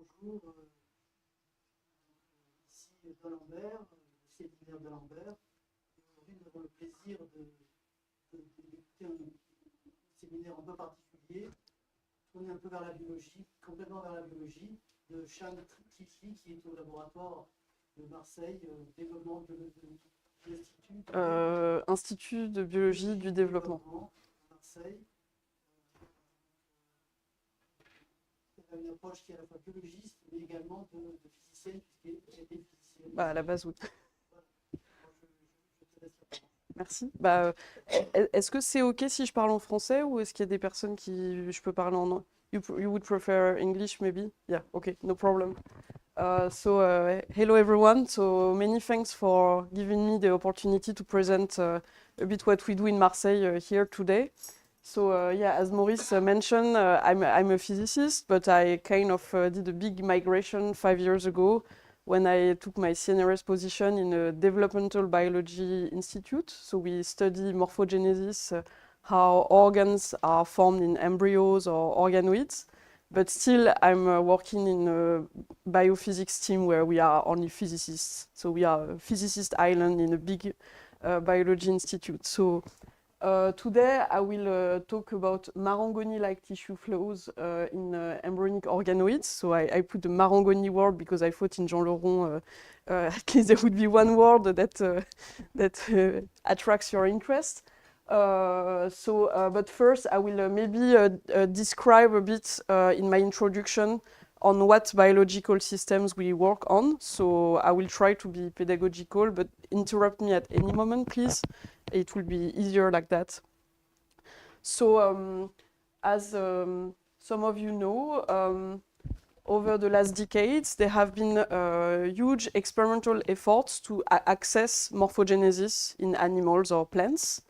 bonjour. Ici d'Alembert, le séminaire d'Alembert. Aujourd'hui, nous avons le plaisir d'écouter un séminaire un peu particulier, tourné un peu vers la biologie, complètement vers la biologie, de Sham, Tlili, qui est au laboratoire de Marseille, développement de l'Institut. Institut de biologie du développement. Marseille. Une approche qui est à la fois biologiste, mais également de physicienne, puisqu'elle était physicienne. À la base, oui. Voilà. Je te laisse. Merci. Est-ce que c'est OK si je parle en français ou est-ce qu'il y a des personnes qui... Je peux parler en... You would prefer English, maybe? Yeah, OK, no problem. Hello everyone. So many thanks for giving me the opportunity to present a bit what we do in Marseille here today. So yeah, as Maurice mentioned, I'm a physicist, but I kind of did a big migration 5 years ago when I took my CNRS position in a developmental biology institute. So we study morphogenesis, how organs are formed in embryos or organoids. But still, I'm working in a biophysics team where we are only physicists. So we are a physicist island in a big biology institute. So today, I will talk about marangoni-like tissue flows in embryonic organoids. So I put the marangoni word because I thought in Jean Laurent, at least there would be one word that attracts your interest. But first, I will maybe describe a bit in my introduction on what biological systems we work on. So I will try to be pedagogical, but interrupt me at any moment, please. It will be easier like that. So as some of you know, over the last decades, there have been huge experimental efforts to access morphogenesis in animals or plants.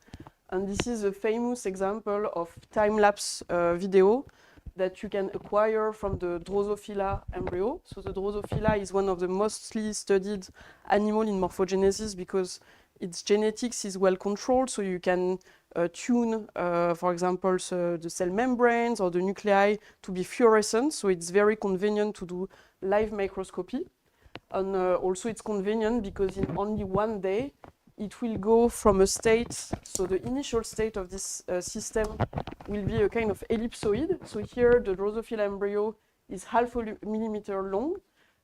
And this is a famous example of time-lapse video that you can acquire from the Drosophila embryo. So the Drosophila is one of the mostly studied animals in morphogenesis because its genetics is well controlled, so you can tune, for example, the cell membranes or the nuclei to be fluorescent, so it's very convenient to do live microscopy. And also it's convenient because in only one day, it will go from a state, so the initial state of this system will be a kind of ellipsoid. So here the Drosophila embryo is half a millimeter long,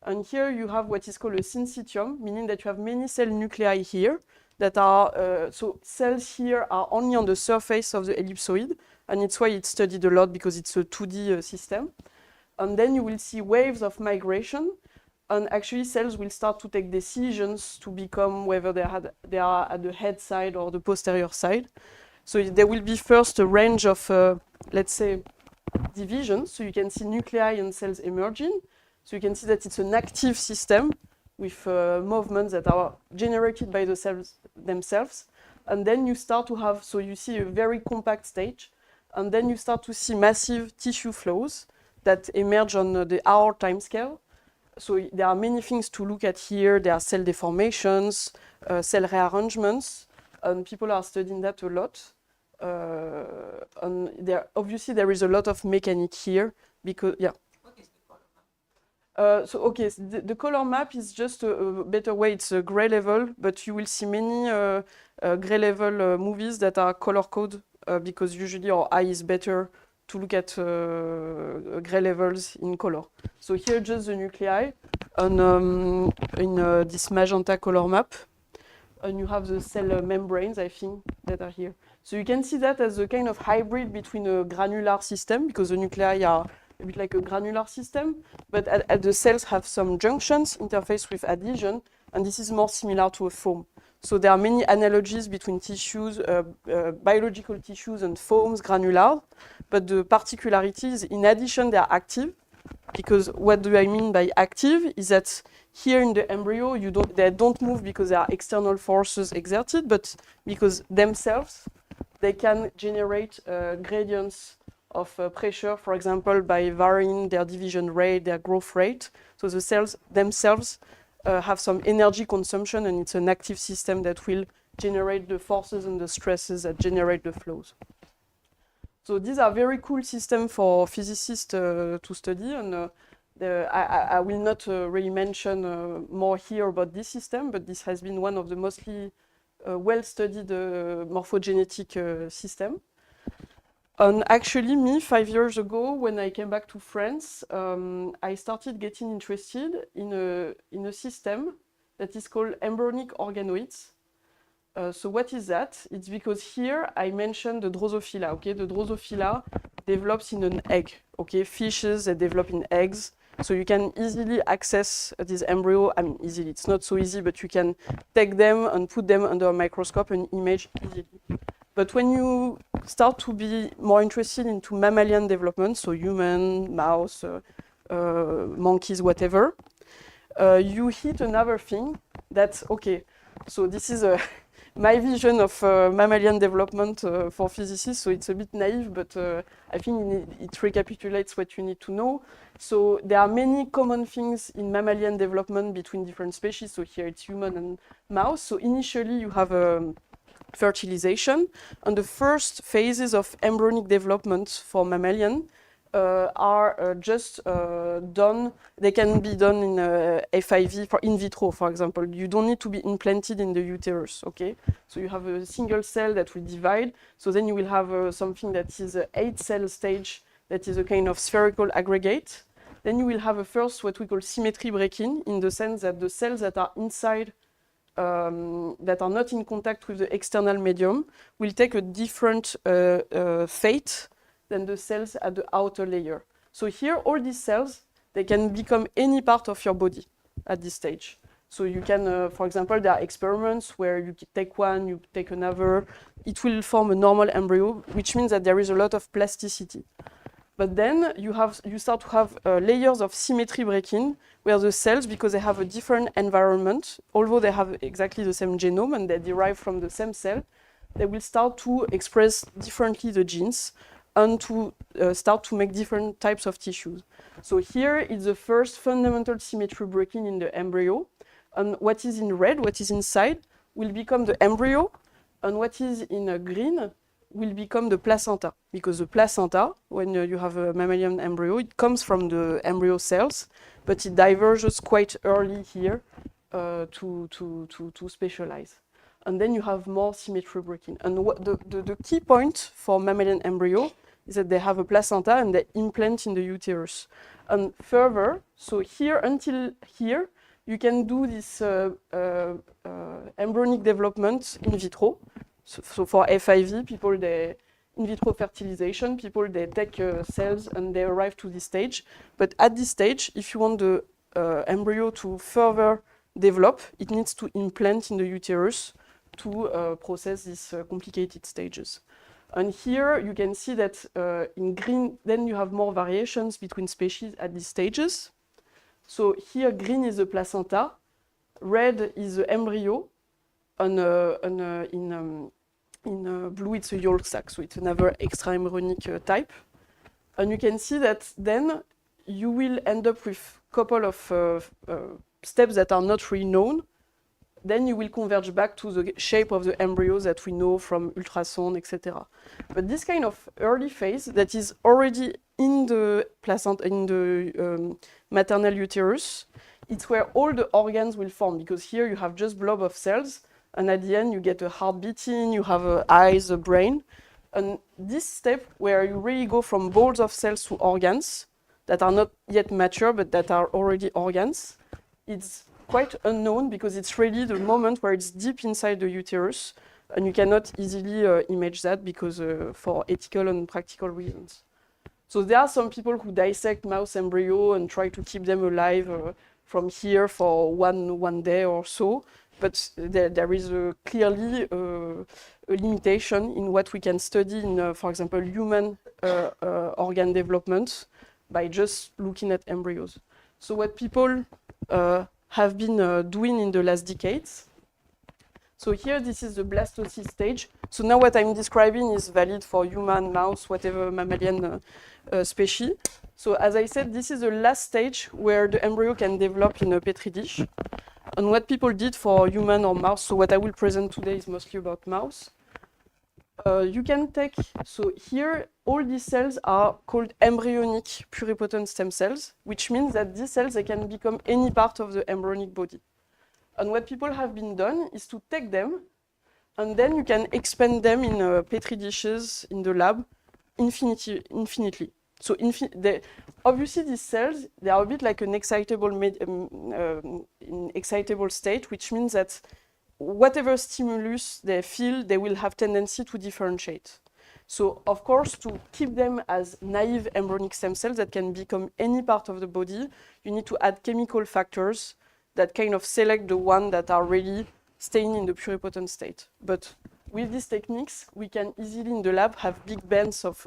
and here you have what is called a syncytium, meaning that you have many cell nuclei here that are, so cells here are only on the surface of the ellipsoid, and it's why it's studied a lot because it's a 2D system. And then you will see waves of migration, and actually cells will start to take decisions to become whether they are at the head side or the posterior side. So there will be first a range of, let's say, divisions. So you can see nuclei and cells emerging. So you can see that it's an active system with movements that are generated by the cells themselves. And then you start to have, so you see a very compact stage, and then you start to see massive tissue flows that emerge on the hour timescale. So there are many things to look at here. There are cell deformations, cell rearrangements, and people are studying that a lot. And obviously there is a lot of mechanic here because, yeah. What is the color map? So okay, the color map is just a better way. It's a gray level, but you will see many gray level movies that are color code because usually our eye is better to look at gray levels in color. So here just the nuclei on, in this magenta color map. And you have the cell membranes, I think, that are here. So you can see that as a kind of hybrid between a granular system, because the nuclei are a bit like a granular system, but the cells have some junctions interface with adhesion, and this is more similar to a foam. So there are many analogies between tissues, biological tissues and foams, granular, but the particularity is in addition they are active, because what do I mean by active is that here in the embryo they don't move because there are external forces exerted, but because themselves they can generate gradients of pressure, for example, by varying their division rate, their growth rate. So the cells themselves have some energy consumption, and it's an active system that will generate the forces and the stresses that generate the flows. So these are very cool systems for physicists to study, and I will not really mention more here about this system, but this has been one of the mostly well-studied morphogenetic system. And actually, me, 5 years ago, when I came back to France, I started getting interested in a system that is called embryonic organoids. So what is that? It's because here I mentioned the Drosophila. Okay, the Drosophila develops in an egg. Okay, fishes that develop in eggs. So you can easily access this embryo. I mean, easily. It's not so easy, but you can take them and put them under a microscope and image easily. But when you start to be more interested into mammalian development, so human, mouse, monkeys, whatever, you hit another thing that's okay. So this is my vision of mammalian development for physicists. So it's a bit naive, but I think it recapitulates what you need to know. So there are many common things in mammalian development between different species. So here it's human and mouse. So initially you have fertilization, and the first phases of embryonic development for mammalian are just done. They can be done in FIV for in vitro, for example. You don't need to be implanted in the uterus, okay? So you have a single cell that will divide. So then you will have something that is an 8-cell stage that is a kind of spherical aggregate. Then you will have a first what we call symmetry break-in, in the sense that the cells that are inside that are not in contact with the external medium will take a different fate than the cells at the outer layer. So here, all these cells, they can become any part of your body at this stage. So you can, for example, there are experiments where you take one, you take another. It will form a normal embryo, which means that there is a lot of plasticity. But then you start to have layers of symmetry break-in, where the cells, because they have a different environment, although they have exactly the same genome and they derive from the same cell, they will start to express differently the genes and to start to make different types of tissues. So here is the first fundamental symmetry break-in in the embryo. And what is in red, what is inside, will become the embryo, and what is in green will become the placenta. Because the placenta, when you have a mammalian embryo, it comes from the embryo cells, but it diverges quite early here to specialize. And then you have more symmetry break-in. And the key point for mammalian embryo is that they have a placenta and they implant in the uterus. And further, so here until here, you can do this embryonic development in vitro. So for FIV, people, they in vitro fertilization, people, they take cells and they arrive to this stage. But at this stage, if you want the embryo to further develop, it needs to implant in the uterus to process these complicated stages. And here you can see that in green, then you have more variations between species at these stages. So here green is the placenta, red is the embryo, and in blue it's a yolk sac, so it's another extra-embryonic type. And you can see that then you will end up with a couple of steps that are not really known. Then you will converge back to the shape of the embryos that we know from ultrasound, etc. But this kind of early phase that is already in the placenta, in the maternal uterus, it's where all the organs will form, because here you have just blob of cells, and at the end you get a heart beating, you have eyes, a brain. And this step where you really go from balls of cells to organs that are not yet mature but that are already organs, it's quite unknown because it's really the moment where it's deep inside the uterus, and you cannot easily image that because for ethical and practical reasons. So there are some people who dissect mouse embryo and try to keep them alive from here for one day or so, but there is clearly a limitation in what we can study in, for example, human organ development by just looking at embryos. So what people have been doing in the last decades. So here, this is the blastocyst stage. So now what I'm describing is valid for human, mouse, whatever mammalian species. So as I said, this is the last stage where the embryo can develop in a petri dish. And what people did for human or mouse, so what I will present today is mostly about mouse. You can take, so here, all these cells are called embryonic pluripotent stem cells, which means that these cells, they can become any part of the embryonic body. And what people have been done is to take them, and then you can expand them in petri dishes in the lab infinitely. So obviously these cells, they are a bit like an excitable state, which means that whatever stimulus they feel, they will have tendency to differentiate. So, of course, to keep them as naive embryonic stem cells that can become any part of the body, you need to add chemical factors that kind of select the ones that are really staying in the pluripotent state. But with these techniques, we can easily in the lab have big banks of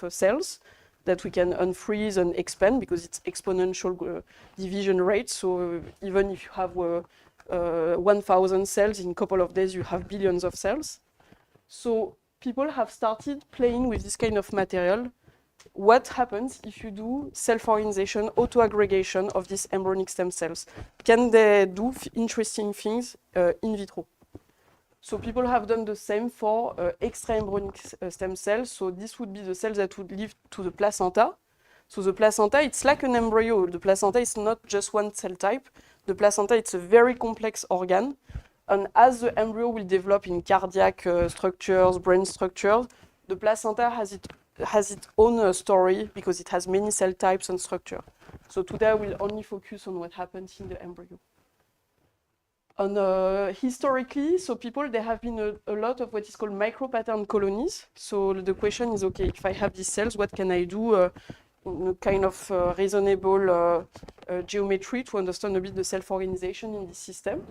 cells that we can unfreeze and expand because it's exponential division rate. So even if you have 1,000 cells, in a couple of days you have billions of cells. So people have started playing with this kind of material. What happens if you do self-organization, auto-aggregation of these embryonic stem cells? Can they do interesting things in vitro? So people have done the same for extra-embryonic stem cells. So this would be the cells that would live to the placenta. So the placenta, it's like an embryo. The placenta is not just one cell type. The placenta, it's a very complex organ. And as the embryo will develop in cardiac structures, brain structures, the placenta has its own story because it has many cell types and structure. So today we'll only focus on what happens in the embryo. And historically, so people, there have been a lot of what is called micropattern colonies. So the question is, okay, if I have these cells, what can I do in a kind of reasonable geometry to understand a bit the self-organization in this system?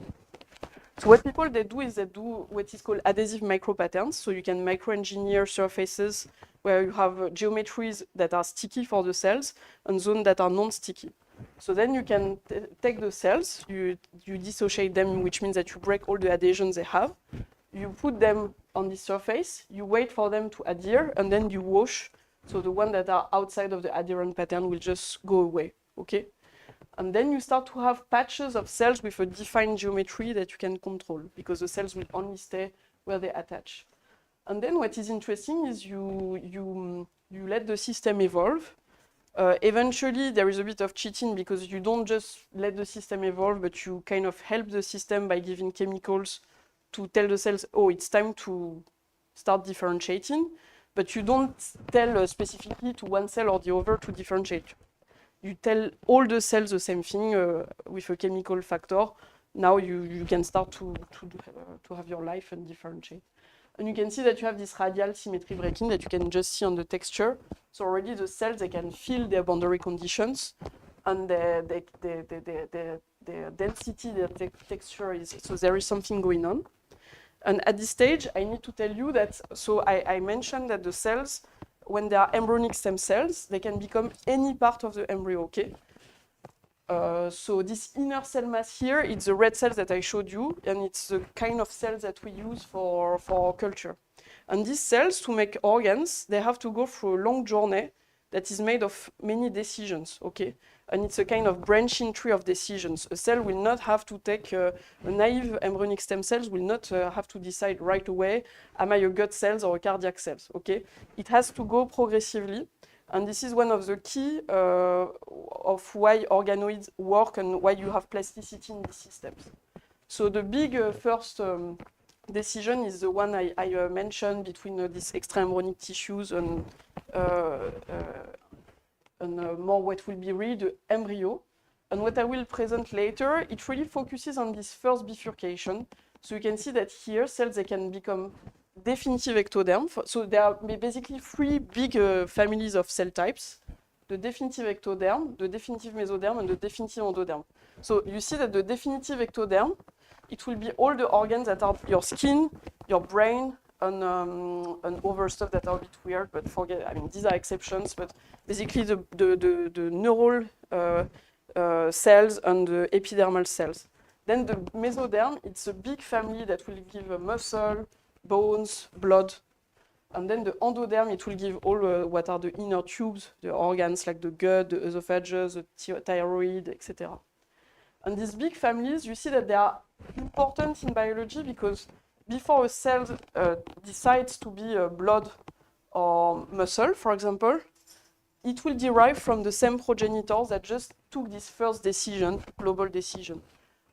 So what people they do is they do what is called adhesive micropatterns. So you can micro-engineer surfaces where you have geometries that are sticky for the cells and zones that are non-sticky. So then you can take the cells, you dissociate them, which means that you break all the adhesions they have. You put them on the surface, you wait for them to adhere, and then you wash. So the ones that are outside of the adherent pattern will just go away, okay? And then you start to have patches of cells with a defined geometry that you can control because the cells will only stay where they attach. And then what is interesting is you let the system evolve. Eventually, there is a bit of cheating because you don't just let the system evolve, but you kind of help the system by giving chemicals to tell the cells, oh, it's time to start differentiating. But you don't tell specifically to one cell or the other to differentiate. You tell all the cells the same thing with a chemical factor. Now you can start to have your life and differentiate. And you can see that you have this radial symmetry breaking that you can just see on the texture. So already the cells, they can feel their boundary conditions and their density, their texture is, so there is something going on. And at this stage, I need to tell you that, so I mentioned that the cells, when they are embryonic stem cells, they can become any part of the embryo, okay? So this inner cell mass here, it's the red cells that I showed you, and it's the kind of cells that we use for our culture. And these cells, to make organs, they have to go through a long journey that is made of many decisions, okay? And it's a kind of branching tree of decisions. A cell will not have to take, a naive embryonic stem cells will not have to decide right away, am I a gut cells or a cardiac cells, okay? It has to go progressively. And this is one of the key of why organoids work and why you have plasticity in these systems. So the big first decision is the one I mentioned between these extra-embryonic tissues and more what will be really the embryo. And what I will present later, it really focuses on this first bifurcation. So you can see that here cells, they can become definitive ectoderm. So there are basically three big families of cell types: the definitive ectoderm, the definitive mesoderm, and the definitive endoderm. So you see that the definitive ectoderm, it will be all the organs that are your skin, your brain, and other stuff that are a bit weird, but forget, I mean, these are exceptions, but basically the neural cells and the epidermal cells. Then the mesoderm, it's a big family that will give a muscle, bones, blood. And then the endoderm, it will give all what are the inner tubes, the organs like the gut, the esophagus, the thyroid, etc. And these big families, you see that they are important in biology because before a cell decides to be blood or muscle, for example, it will derive from the same progenitors that just took this first decision, global decision.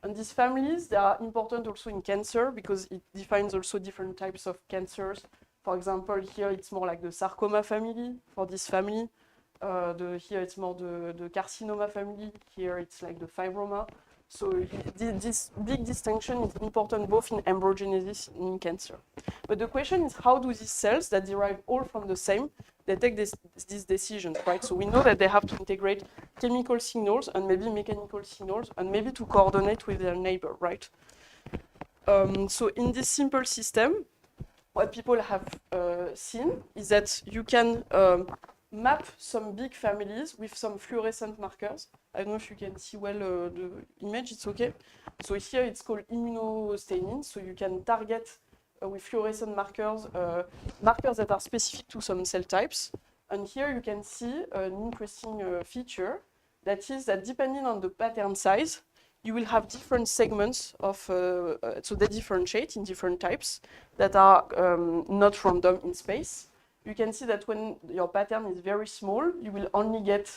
And these families, they are important also in cancer because it defines also different types of cancers. For example, here it's more like the sarcoma family for this family. Here it's more the carcinoma family. Here it's like the fibroma. So this big distinction is important both in embryogenesis and in cancer. But the question is, how do these cells that derive all from the same, they take these decisions, right? So we know that they have to integrate chemical signals and maybe mechanical signals and maybe to coordinate with their neighbor, right? So in this simple system, what people have seen is that you can map some big families with some fluorescent markers. I don't know if you can see well the image, it's okay. So here it's called immunostaining, so you can target with fluorescent markers, markers that are specific to some cell types. And here you can see an interesting feature, that is that depending on the pattern size, you will have different segments of, so they differentiate in different types that are not random in space. You can see that when your pattern is very small, you will only get,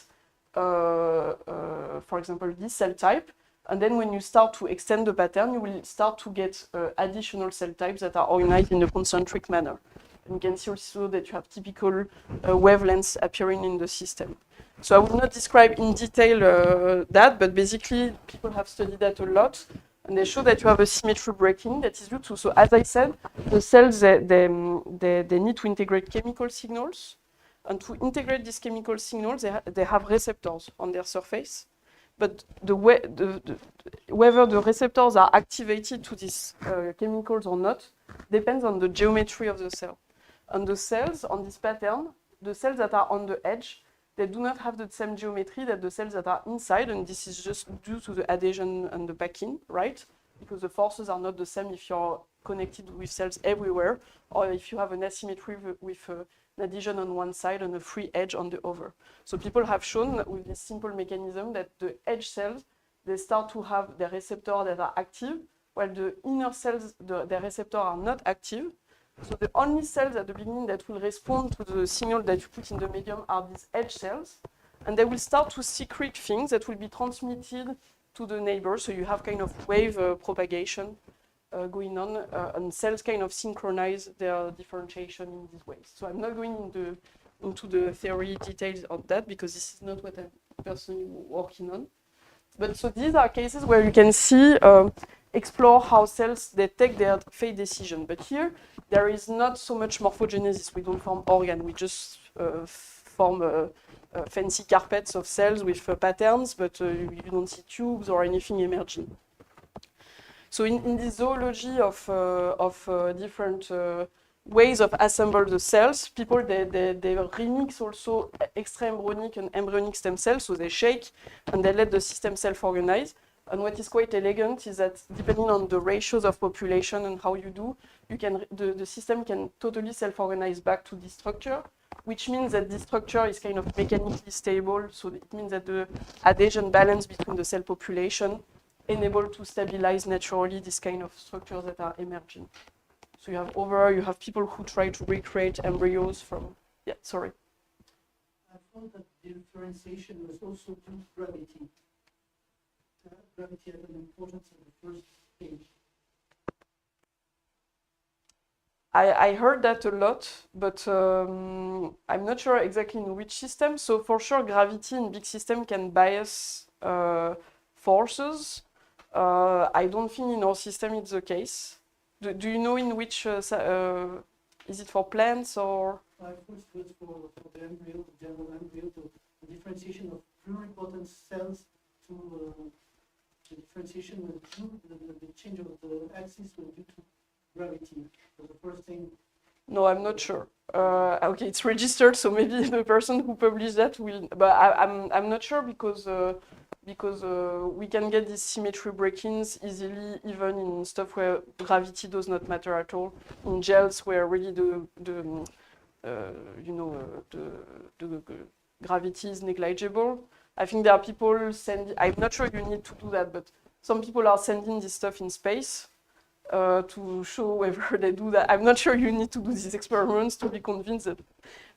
for example, this cell type. And then when you start to extend the pattern, you will start to get additional cell types that are organized in a concentric manner. And you can see also that you have typical wavelengths appearing in the system. So I will not describe in detail that, but basically people have studied that a lot. And they show that you have a symmetry breaking that is due to, so as I said, the cells, they need to integrate chemical signals. And to integrate these chemical signals, they have receptors on their surface. But whether the receptors are activated to these chemicals or not depends on the geometry of the cell. And the cells on this pattern, the cells that are on the edge, they do not have the same geometry that the cells that are inside, and this is just due to the adhesion and the packing, right? Because the forces are not the same if you're connected with cells everywhere, or if you have an asymmetry with an adhesion on one side and a free edge on the other. So people have shown with this simple mechanism that the edge cells, they start to have the receptors that are active, while the inner cells, the receptors are not active. So the only cells at the beginning that will respond to the signal that you put in the medium are these edge cells. And they will start to secrete things that will be transmitted to the neighbor. So you have kind of wave propagation going on, and cells kind of synchronize their differentiation in these ways. So I'm not going into the theory details of that because this is not what I'm personally working on. But so these are cases where you can see, explore how cells, they take their fate decision. But here, there is not so much morphogenesis. We don't form organ. We just form fancy carpets of cells with patterns, but you don't see tubes or anything emerging. So in this zoology of different ways of assemble the cells, people, they remix also extra-embryonic and embryonic stem cells, so they shake and they let the system self-organize. And what is quite elegant is that depending on the ratios of population and how you do, the system can totally self-organize back to this structure, which means that this structure is kind of mechanically stable. So it means that the adhesion balance between the cell population enable to stabilize naturally this kind of structures that are emerging. So you have people who try to recreate embryos from, yeah, sorry. I found that differentiation was also due to gravity. Gravity had an importance in the first stage. I heard that a lot, but I'm not sure exactly in which system. So for sure, gravity in big system can bias forces. I don't think in our system it's the case. Do you know in which, is it for plants or? First was for the embryo, the general embryo, the differentiation of pluripotent cells to the differentiation was due, the change of the axis was due to gravity. So the first thing. No, I'm not sure. Okay, it's registered, so maybe the person who published that will. But I'm not sure because we can get these symmetry break-ins easily, even in stuff where gravity does not matter at all. In gels where really the gravity is negligible. I think there are people sending, I'm not sure you need to do that, but some people are sending this stuff in space. to show whether they do that. I'm not sure you need to do these experiments to be convinced that,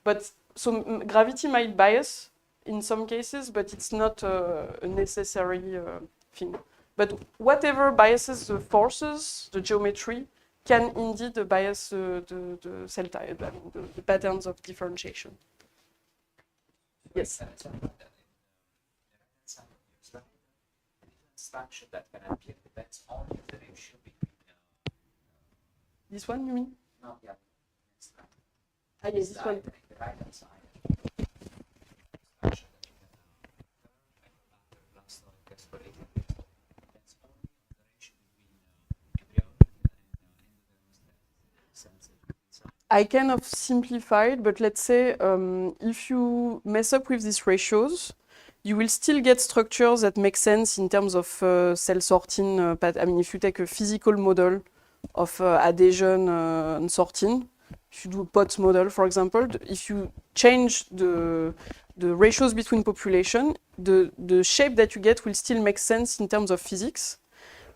but so gravity might bias in some cases, but it's not a necessary thing. But whatever biases the forces, the geometry, can indeed bias the cell type, I mean, the patterns of differentiation. Yes. Function that can appear depends only on the ratio between This one, you mean? no, yeah, Yes, this one. the right hand side. Function that you can after last calculated depends only on the ratio between embryonic and I kind of simplified, but let's say if you mess up with these ratios, you will still get structures that make sense in terms of cell sorting. I mean, if you take a physical model of adhesion and sorting, if you do a POTS model, for example, if you change the ratios between population, the shape that you get will still make sense in terms of physics.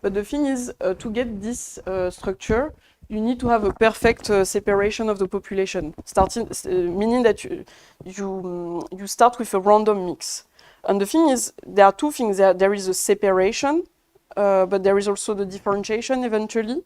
But the thing is, to get this structure, you need to have a perfect separation of the population, meaning that you start with a random mix. And the thing is, there are two things. There is a separation, but there is also the differentiation eventually.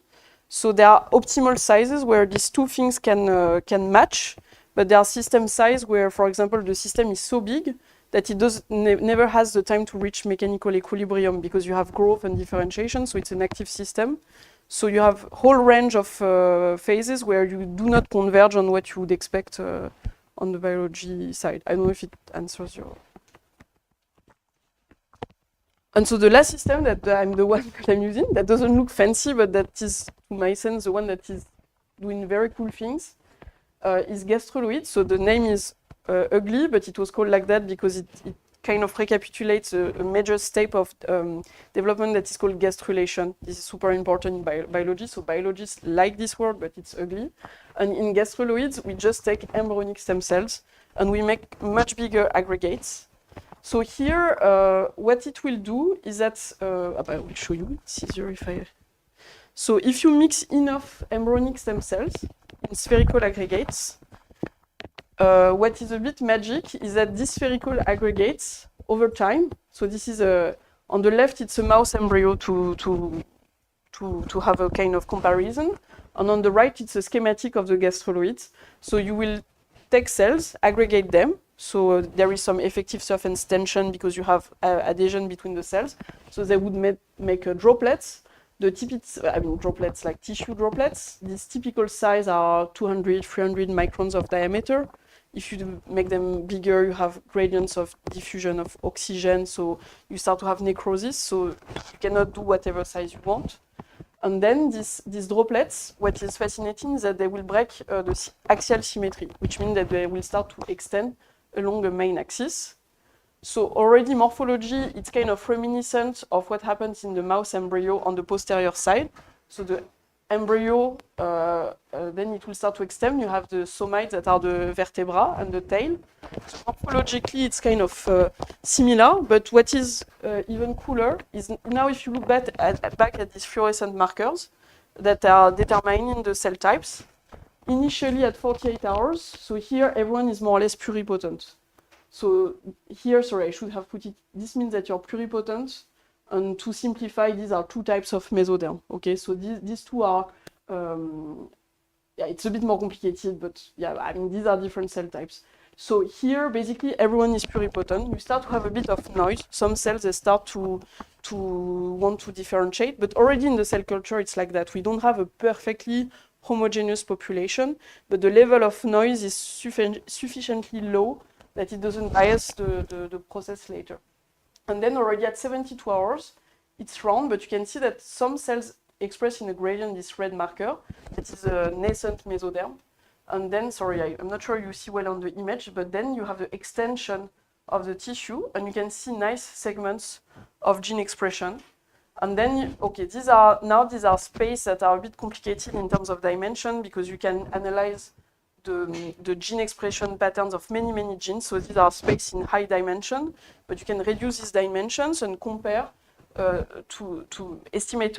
So there are optimal sizes where these two things can match, but there are system size where, for example, the system is so big that it never has the time to reach mechanical equilibrium because you have growth and differentiation, so it's an active system. So you have a whole range of phases where you do not converge on what you would expect on the biology side. I don't know if it answers your... And so the last system that I'm the one that I'm using, that doesn't look fancy, but that is, to my sense, the one that is doing very cool things, is gastroloid. So the name is ugly, but it was called like that because it kind of recapitulates a major step of development that is called gastrulation. This is super important in biology, so biologists like this word, but it's ugly. And in gastroloids, we just take embryonic stem cells and we make much bigger aggregates. So here, what it will do is that, I will show you, it's easier if I... So if you mix enough embryonic stem cells in spherical aggregates, what is a bit magic is that these spherical aggregates, over time, so this is on the left, it's a mouse embryo to have a kind of comparison, and on the right, it's a schematic of the gastroloids. So you will take cells, aggregate them, so there is some effective surface tension because you have adhesion between the cells. So they would make droplets. Droplets like tissue droplets. These typical size are 200, 300 microns of diameter. If you make them bigger, you have gradients of diffusion of oxygen, so you start to have necrosis, so you cannot do whatever size you want. And then these droplets, what is fascinating is that they will break the axial symmetry, which means that they will start to extend along the main axis. So already morphology, it's kind of reminiscent of what happens in the mouse embryo on the posterior side. So the embryo, then it will start to extend. You have the somites that are the vertebra and the tail. So morphologically, it's kind of similar, but what is even cooler is now if you look back at these fluorescent markers that are determining the cell types, initially at 48 hours, so here everyone is more or less pluripotent. So here, sorry, I should have put it, this means that you're pluripotent, and to simplify, these are two types of mesoderm. Okay, so these two are, yeah, it's a bit more complicated, but yeah, I mean, these are different cell types. So here, basically, everyone is pluripotent. You start to have a bit of noise. Some cells, they start to want to differentiate, but already in the cell culture, it's like that. We don't have a perfectly homogeneous population, but the level of noise is sufficiently low that it doesn't bias the process later. And then already at 72 hours, it's round, but you can see that some cells express in a gradient this red marker. That is a nascent mesoderm. And then, sorry, I'm not sure you see well on the image, but then you have the extension of the tissue, and you can see nice segments of gene expression. And then, okay, these are spaces that are a bit complicated in terms of dimension because you can analyze the gene expression patterns of many, many genes. So these are spaces in high dimension, but you can reduce these dimensions and compare to estimate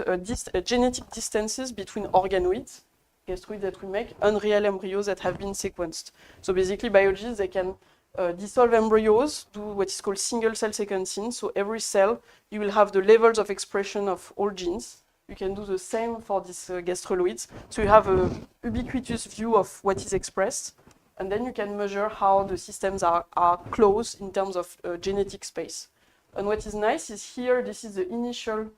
genetic distances between organoids, gastroids that we make, and real embryos that have been sequenced. So basically, biologists, they can dissolve embryos, do what is called single cell sequencing. So every cell, you will have the levels of expression of all genes. You can do the same for these gastroloids. So you have a ubiquitous view of what is expressed, and then you can measure how the systems are close in terms of genetic space. And what is nice is here, this is the initial,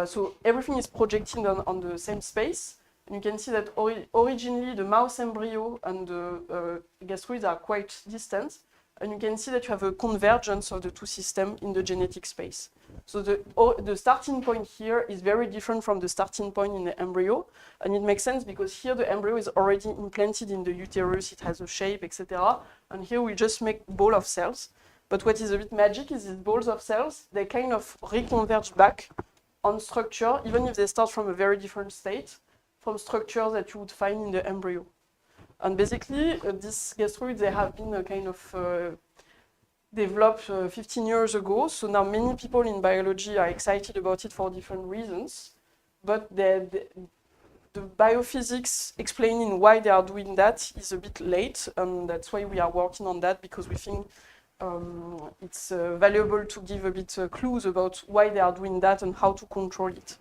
so everything is projecting on the same space. And you can see that originally the mouse embryo and the gastroids are quite distant. And you can see that you have a convergence of the two systems in the genetic space. So the starting point here is very different from the starting point in the embryo. And it makes sense because here the embryo is already implanted in the uterus, it has a shape, etc. And here we just make ball of cells. But what is a bit magic is these balls of cells, they kind of reconverge back on structure, even if they start from a very different state, from structures that you would find in the embryo. And basically, these gastroids, they have been kind of developed 15 years ago. So now many people in biology are excited about it for different reasons. But the biophysics explaining why they are doing that is a bit late. And that's why we are working on that, because we think it's valuable to give a bit clues about why they are doing that and how to control it.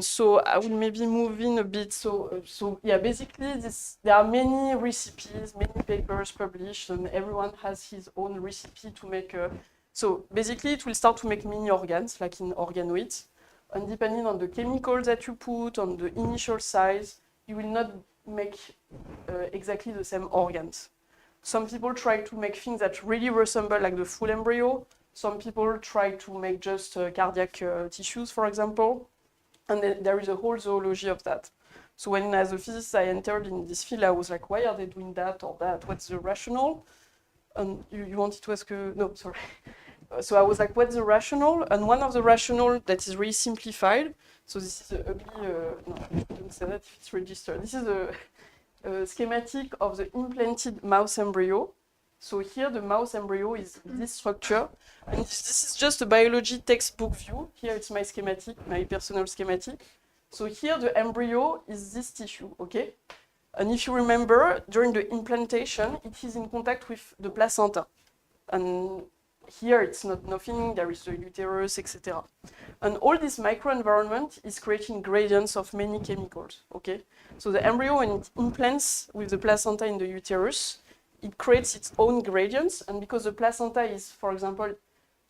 So I will maybe move in a bit. So yeah, basically there are many recipes, many papers published, and everyone has his own recipe to make. So basically it will start to make mini organs, like in organoids. And depending on the chemicals that you put, on the initial size, you will not make exactly the same organs. Some people try to make things that really resemble like the full embryo. Some people try to make just cardiac tissues, for example. And there is a whole zoology of that. So when, as a physicist, I entered in this field, I was like, why are they doing that or that? What's the rationale? And you wanted to ask no, sorry. So I was like, what's the rationale? And one of the rationale that is really simplified, so this is a ugly, no, don't say that if it's registered. This is a schematic of the implanted mouse embryo. So here the mouse embryo is this structure. And this is just a biology textbook view. Here it's my schematic, my personal schematic. So here the embryo is this tissue, okay? And if you remember, during the implantation, it is in contact with the placenta. And here it's not nothing, there is the uterus, etc. And all this microenvironment is creating gradients of many chemicals, okay? So the embryo, when it implants with the placenta in the uterus, it creates its own gradients. And because the placenta is, for example,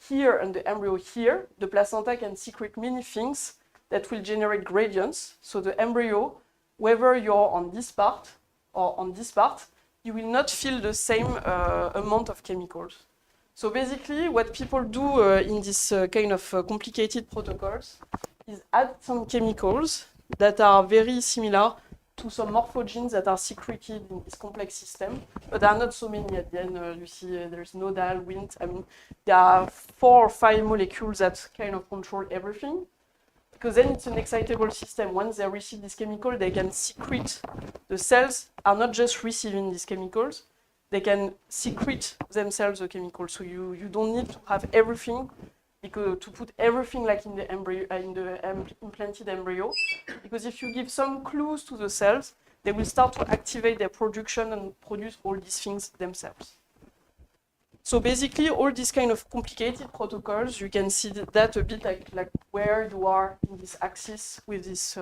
here and the embryo here, the placenta can secrete many things that will generate gradients. So the embryo, whether you're on this part or on this part, you will not feel the same amount of chemicals. So basically, what people do in this kind of complicated protocols is add some chemicals that are very similar to some morphogenes that are secreted in this complex system, but there are not so many at the end. You see there's nodal, Wnt. I mean, there are 4 or 5 molecules that kind of control everything, because then it's an excitable system. Once they receive this chemical, they can secrete. The cells are not just receiving these chemicals, they can secrete themselves the chemical. So you don't need to have everything, because to put everything like in the embryo, implanted embryo, because if you give some clues to the cells, they will start to activate their production and produce all these things themselves. So basically, all these kind of complicated protocols, you can see that a bit like where you are in this axis with these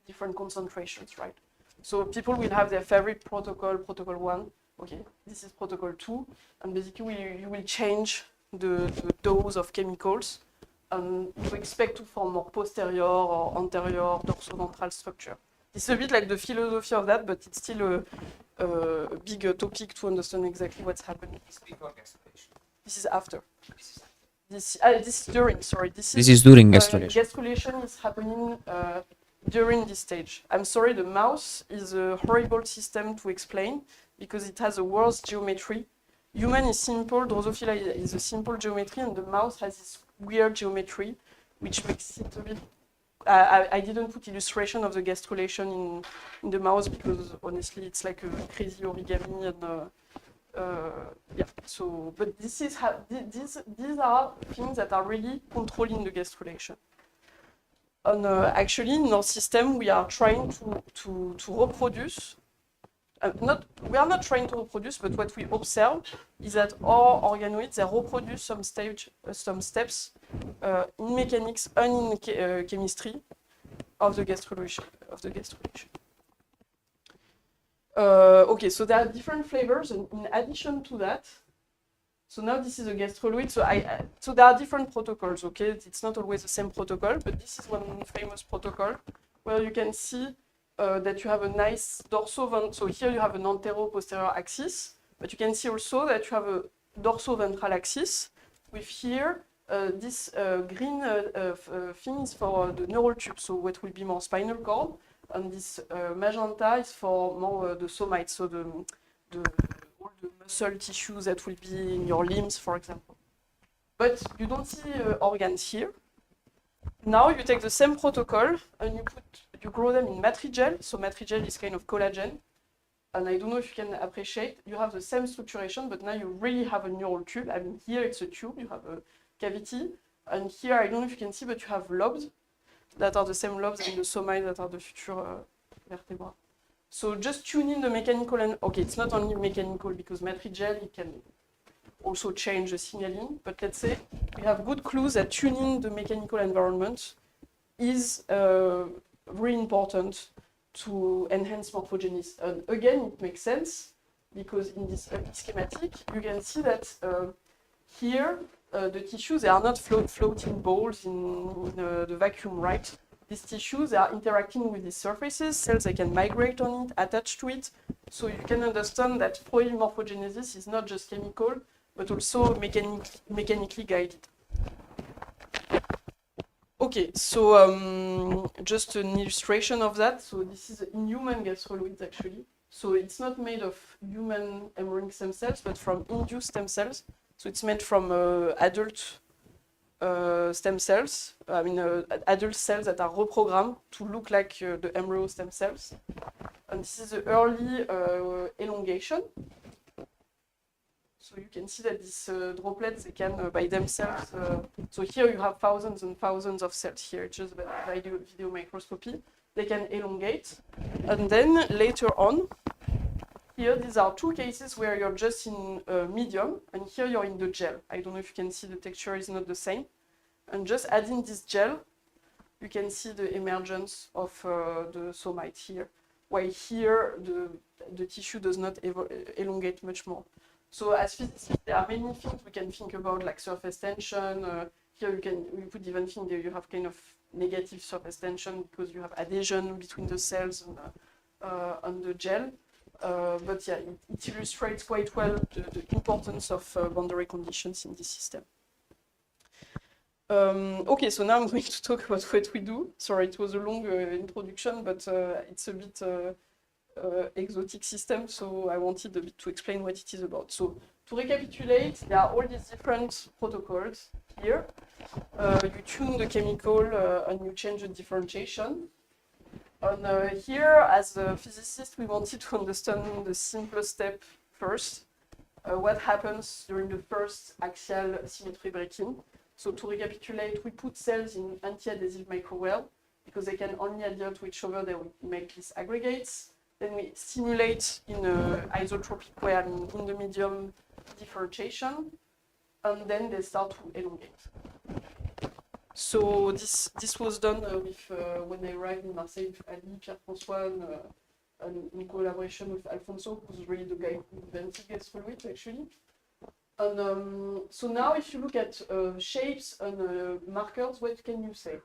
different concentrations, right? So people will have their favorite protocol, protocol 1. Okay, this is protocol 2, and basically you will change the dose of chemicals to expect to form more posterior or anterior dorsoventral structure. It's a bit like the philosophy of that, but it's still a big topic to understand exactly what's happening. It's before gastrulation. This is after. This is This is during, sorry. This is during gastrulation. Gastrulation is happening during this stage. I'm sorry, the mouse is a horrible system to explain because it has a worse geometry. Human is simple, Drosophila is a simple geometry, and the mouse has this weird geometry, which makes it a bit... I didn't put illustration of the gastrulation in the mouse because honestly it's like a crazy origami, and Yeah. So, but this is these are things that are really controlling the guest relation. And actually, in our system, we are trying to reproduce. We are not trying to reproduce, but what we observe is that all organoids they reproduce some steps in mechanics and in chemistry of the guest relation. Okay, so there are different flavors, and in addition to that, so now this is a gastroloid. So there are different protocols. Okay, it's not always the same protocol, but this is one famous protocol where you can see that you have a nice dorsoventral. So here you have an antero-posterior axis, but you can see also that you have a dorsoventral axis with here this green thing is for the neural tube, so what will be more spinal cord, and this magenta is for more the somites, so all the muscle tissues that will be in your limbs, for example. But you don't see organs here. Now you take the same protocol and you grow them in matrigel. So matrigel is kind of collagen. And I don't know if you can appreciate, you have the same structuration, but now you really have a neural tube. I mean, here it's a tube, you have a cavity. And here, I don't know if you can see, but you have lobes that are the same lobes in the somites that are the future vertebrae. So just tune in the mechanical and, okay, it's not only mechanical because matrigel, it can also change the signaling, but let's say we have good clues that tuning the mechanical environment is really important to enhance morphogenesis. And again, it makes sense because in this schematic, you can see that here, the tissues, they are not floating balls in the vacuum, right? These tissues, they are interacting with these surfaces, cells, they can migrate on it, attach to it. So you can understand that probably morphogenesis is not just chemical, but also mechanically guided. Okay, so just an illustration of that. So this is in human gastroloids actually. So it's not made of human embryonic stem cells, but from induced stem cells. So it's made from adult stem cells, I mean adult cells that are reprogrammed to look like the embryo stem cells. And this is the early elongation. So you can see that these droplets, they can by themselves, so here you have thousands and thousands of cells here, just by video microscopy. They can elongate. And then later on, here these are two cases where you're just in medium, and here you're in the gel. I don't know if you can see the texture is not the same. And just adding this gel, you can see the emergence of the somite here. While here, the tissue does not elongate much more. So as physicists, there are many things we can think about, like surface tension. Here you could even think that you have kind of negative surface tension because you have adhesion between the cells and the gel. But yeah, it illustrates quite well the importance of boundary conditions in this system. Okay, so now I'm going to talk about what we do. Sorry, it was a long introduction, but it's a bit exotic system, so I wanted a bit to explain what it is about. So to recapitulate, there are all these different protocols here. You tune the chemical and you change the differentiation. And here, as a physicist, we wanted to understand the simplest step first. What happens during the first axial symmetry breaking. So to recapitulate, we put cells in anti-adhesive microwell because they can only adhere to each other, they will make these aggregates. Then we stimulate in an isotropic way in the medium differentiation, and then they start to elongate. So this was done with when I arrived in Marseille with Ali, Pierre-François, and in collaboration with Alfonso, who's really the guy who invented gastroloids actually. And so now if you look at shapes and markers, what can you say?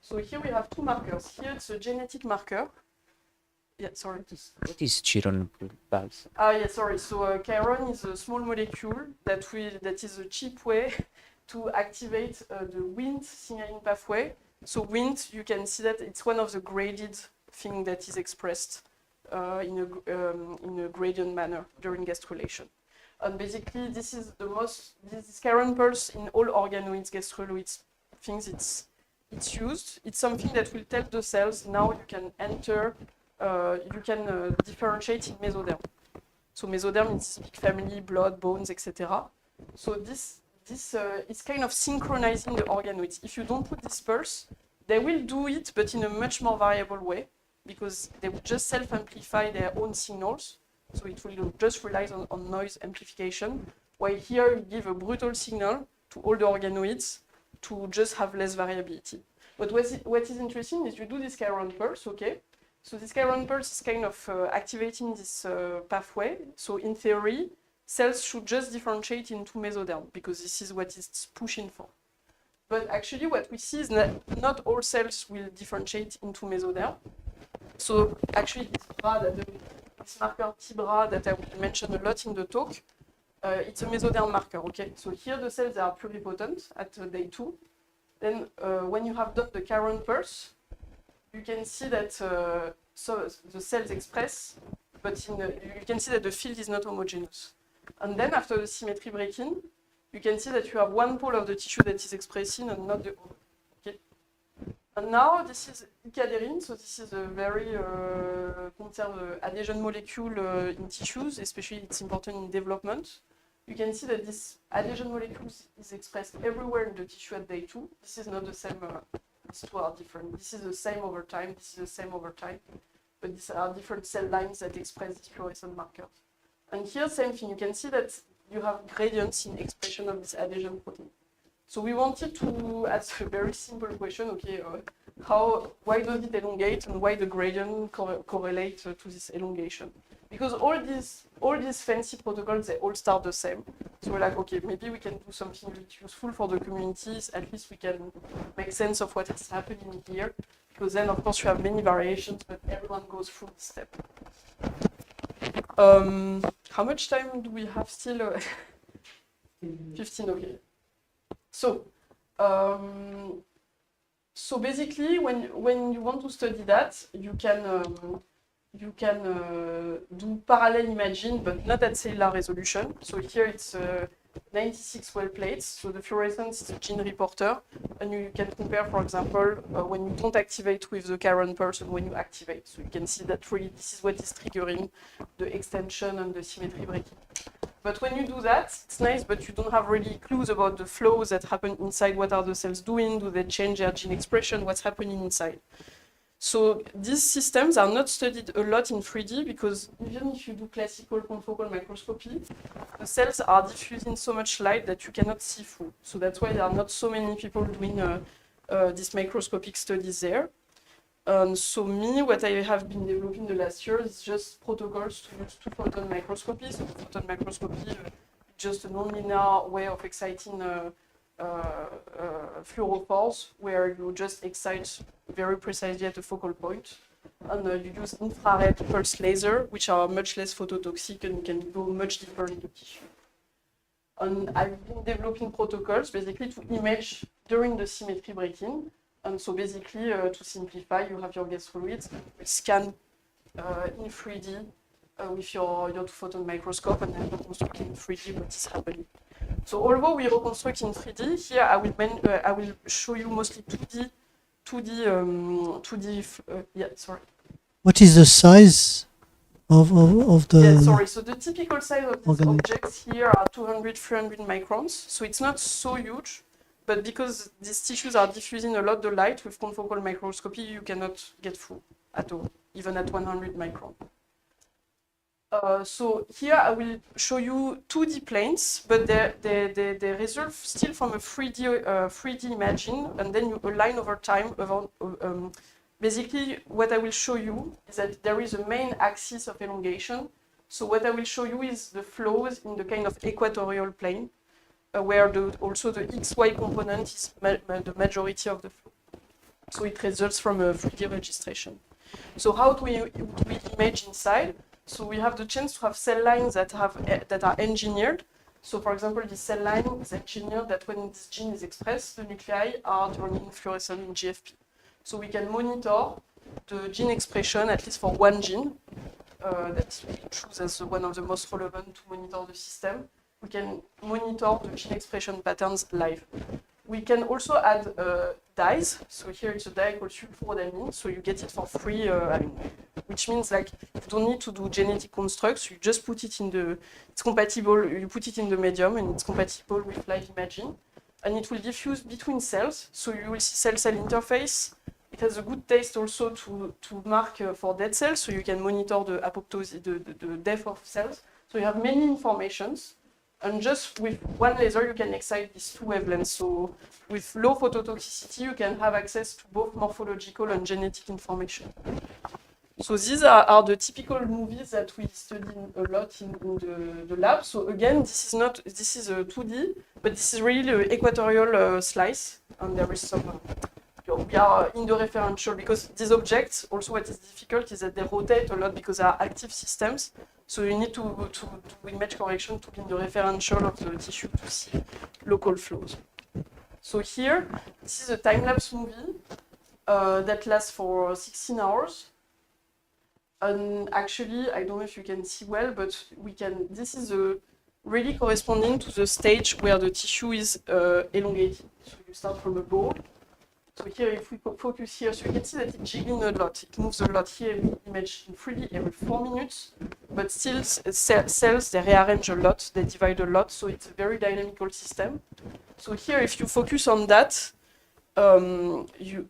So here we have two markers. Here it's a genetic marker. Yeah, sorry. What is chiron pulse? Yeah, sorry. So chiron is a small molecule that is a cheap way to activate the Wnt signaling pathway. So Wnt, you can see that it's one of the graded things that is expressed in a gradient manner during gastrulation. And basically, this is this chiron pulse in all organoids, gastroloids, things it's used. It's something that will tell the cells now you can enter. You can differentiate in mesoderm. So mesoderm is big family, blood, bones, etc. So this is kind of synchronizing the organoids. If you don't put this pulse, they will do it, but in a much more variable way, because they will just self-amplify their own signals. So it will just rely on noise amplification, while here you give a brutal signal to all the organoids to just have less variability. But what is interesting is you do this chiron pulse, okay? So this chiron pulse is kind of activating this pathway. So in theory, cells should just differentiate into mesoderm, because this is what it's pushing for. But actually what we see is that not all cells will differentiate into mesoderm. So actually this marker T-bra that I will mention a lot in the talk, it's a mesoderm marker, okay? So here the cells are pluripotent at day 2. Then when you have done the chiron pulse, you can see that so the cells express, but you can see that the field is not homogeneous. And then after the symmetry breaking, you can see that you have one pole of the tissue that is expressing and not the other. Okay? And now this is ikaderine, so this is a very conserved adhesion molecule in tissues, especially it's important in development. You can see that this adhesion molecule is expressed everywhere in the tissue at day 2. This is not the same, these two are different. This is the same over time, this is the same over time, but these are different cell lines that express these fluorescent markers. And here, same thing, you can see that you have gradients in expression of this adhesion protein. So we wanted to ask a very simple question, okay, why does it elongate and why the gradient correlate to this elongation? Because all these fancy protocols, they all start the same. So we're like, okay, maybe we can do something really useful for the communities, at least we can make sense of what is happening here, because then of course you have many variations, but everyone goes through this step. How much time do we have still? 15, okay. So, so basically, when you want to study that, you can do parallel imaging, but not at cellular resolution. So here it's 96 well plates. So the fluorescence is a gene reporter, and you can compare, for example, when you don't activate with the chiron pulse and when you activate. So you can see that really this is what is triggering the extension and the symmetry breaking. But when you do that, it's nice, but you don't have really clues about the flows that happen inside. What are the cells doing? Do they change their gene expression? What's happening inside? So these systems are not studied a lot in 3D because even if you do classical confocal microscopy, the cells are diffusing so much light that you cannot see through. So that's why there are not so many people doing these microscopic studies there. So what I have been developing the last year is just protocols to use two-photon microscopy. So photon microscopy is just a non-linear way of exciting fluorophores, where you just excite very precisely at a focal point. And you use infrared pulse laser, which are much less phototoxic and can go much deeper in the tissue. And I've been developing protocols basically to image during the symmetry breaking. And so basically, to simplify, you have your gas fluids, you scan in 3D with your two-photon microscope, and then reconstruct in 3D what is happening. So although we reconstruct in 3D, here I will show you mostly 2D. Yeah, sorry. What is the size of the? Yeah, sorry. So the typical size of these objects here are 200, 300 microns. So it's not so huge. But because these tissues are diffusing a lot of light with confocal microscopy, you cannot get through at all, even at 100 micron. So here I will show you 2D planes, but they result still from a 3D imaging, and then you align over time. Basically, what I will show you is that there is a main axis of elongation. So what I will show you is the flows in the kind of equatorial plane, where also the XY component is the majority of the flow. So it results from a 3D registration. So how do we image inside? So we have the chance to have cell lines that are engineered. So for example, this cell line is engineered that when this gene is expressed, the nuclei are turning fluorescent in GFP. So we can monitor the gene expression, at least for one gene, that we choose as one of the most relevant to monitor the system. We can monitor the gene expression patterns live. We can also add dyes. So here it's a dye called sulforodamine, so you get it for free, which means like you don't need to do genetic constructs, you just put it in the, it's compatible, you put it in the medium and it's compatible with live imaging. And it will diffuse between cells, so you will see cell-cell interface. It has a good taste also to mark for dead cells, so you can monitor the apoptosis, the death of cells. So you have many informations, and just with one laser you can excite these two wavelengths. So with low phototoxicity you can have access to both morphological and genetic information. So these are the typical movies that we study a lot in the lab. So again, this is a 2D, but this is really the equatorial slice, and there is some. We are in the referential because these objects. Also, what is difficult is that they rotate a lot because they are active systems. So you need to do image correction to be in the referential of the tissue to see local flows. So here, this is a time-lapse movie that lasts for 16 hours. And actually, I don't know if you can see well, but this is really corresponding to the stage where the tissue is elongated. So you start from a ball. So here, if we focus here, so you can see that it's jiggling a lot. It moves a lot here. We image in 3D every 4 minutes, but still cells, they rearrange a lot, they divide a lot, so it's a very dynamical system. So here, if you focus on that, you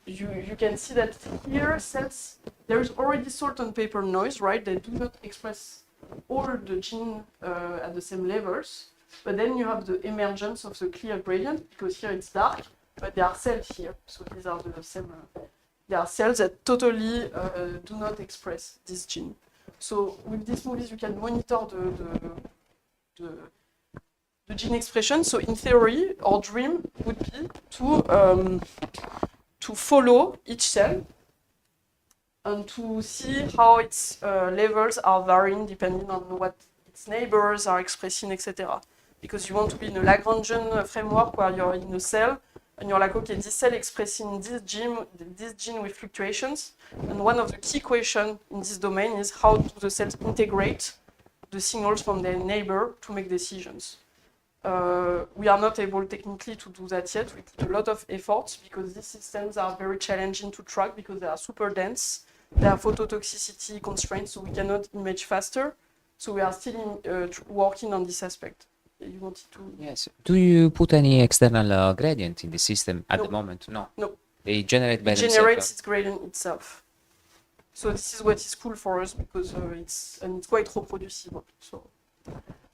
can see that here cells, there is already salt and pepper noise, right? They do not express all the gene at the same levels, but then you have the emergence of the clear gradient, because here it's dark, but there are cells here, so these are the same. There are cells that totally do not express this gene. So with these movies, you can monitor the gene expression. So in theory, our dream would be to follow each cell and to see how its levels are varying depending on what its neighbors are expressing, etc. Because you want to be in a Lagrangian framework where you're in a cell and you're like, okay, this cell expressing this gene with fluctuations. And one of the key questions in this domain is how do the cells integrate the signals from their neighbor to make decisions. We are not able technically to do that yet. We put a lot of efforts because these systems are very challenging to track because they are super dense. They have phototoxicity constraints, so we cannot image faster. So we are still working on this aspect. You wanted to? Yes. Do you put any external gradient in the system at the moment? No. No. They generate by it themselves. Generates its gradient itself. So this is what is cool for us because it's quite reproducible. So.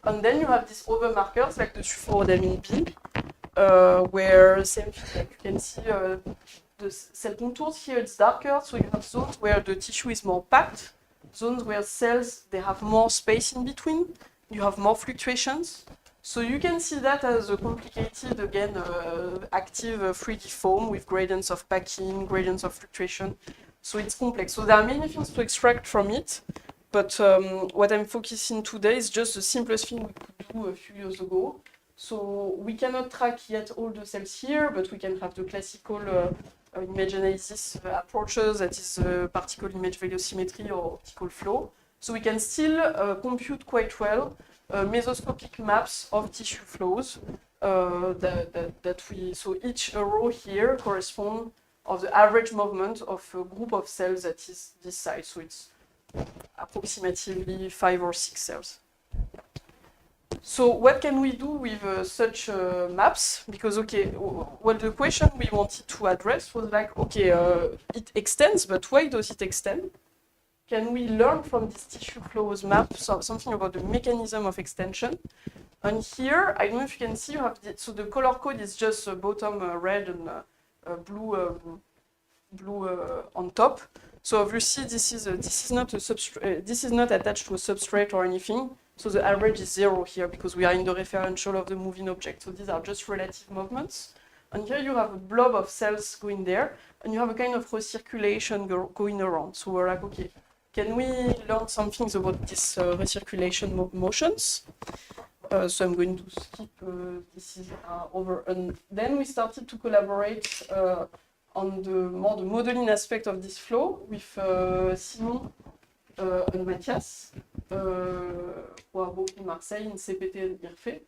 And then you have these other markers like the sulforodamine B, where same thing, like you can see the cell contours here. It's darker, so you have zones where the tissue is more packed, zones where cells they have more space in between. You have more fluctuations. So you can see that as a complicated, again, active 3D foam with gradients of packing, gradients of fluctuation. So it's complex. So there are many things to extract from it. But what I'm focusing today is just the simplest thing we could do a few years ago. So we cannot track yet all the cells here, but we can have the classical image analysis approaches, that is particle image velocimetry or optical flow. So we can still compute quite well mesoscopic maps of tissue flows so each row here corresponds of the average movement of a group of cells that is this size. So it's approximately 5 or 6 cells. So what can we do with such maps? Because, okay, well, the question we wanted to address was like, okay, it extends, but why does it extend? Can we learn from this tissue flows map something about the mechanism of extension? And here, I don't know if you can see, you have so the color code is just bottom red and blue on top. So obviously, this is not attached to a substrate or anything. So the average is 0 here because we are in the referential of the moving object. So these are just relative movements. And here you have a blob of cells going there, and you have a kind of recirculation going around. So we're like, okay, can we learn some things about this recirculation motions? So I'm going to skip this is over. And then we started to collaborate on the modeling aspect of this flow with Simon and Mathias, who are both in Marseille, in CPT and IRFE.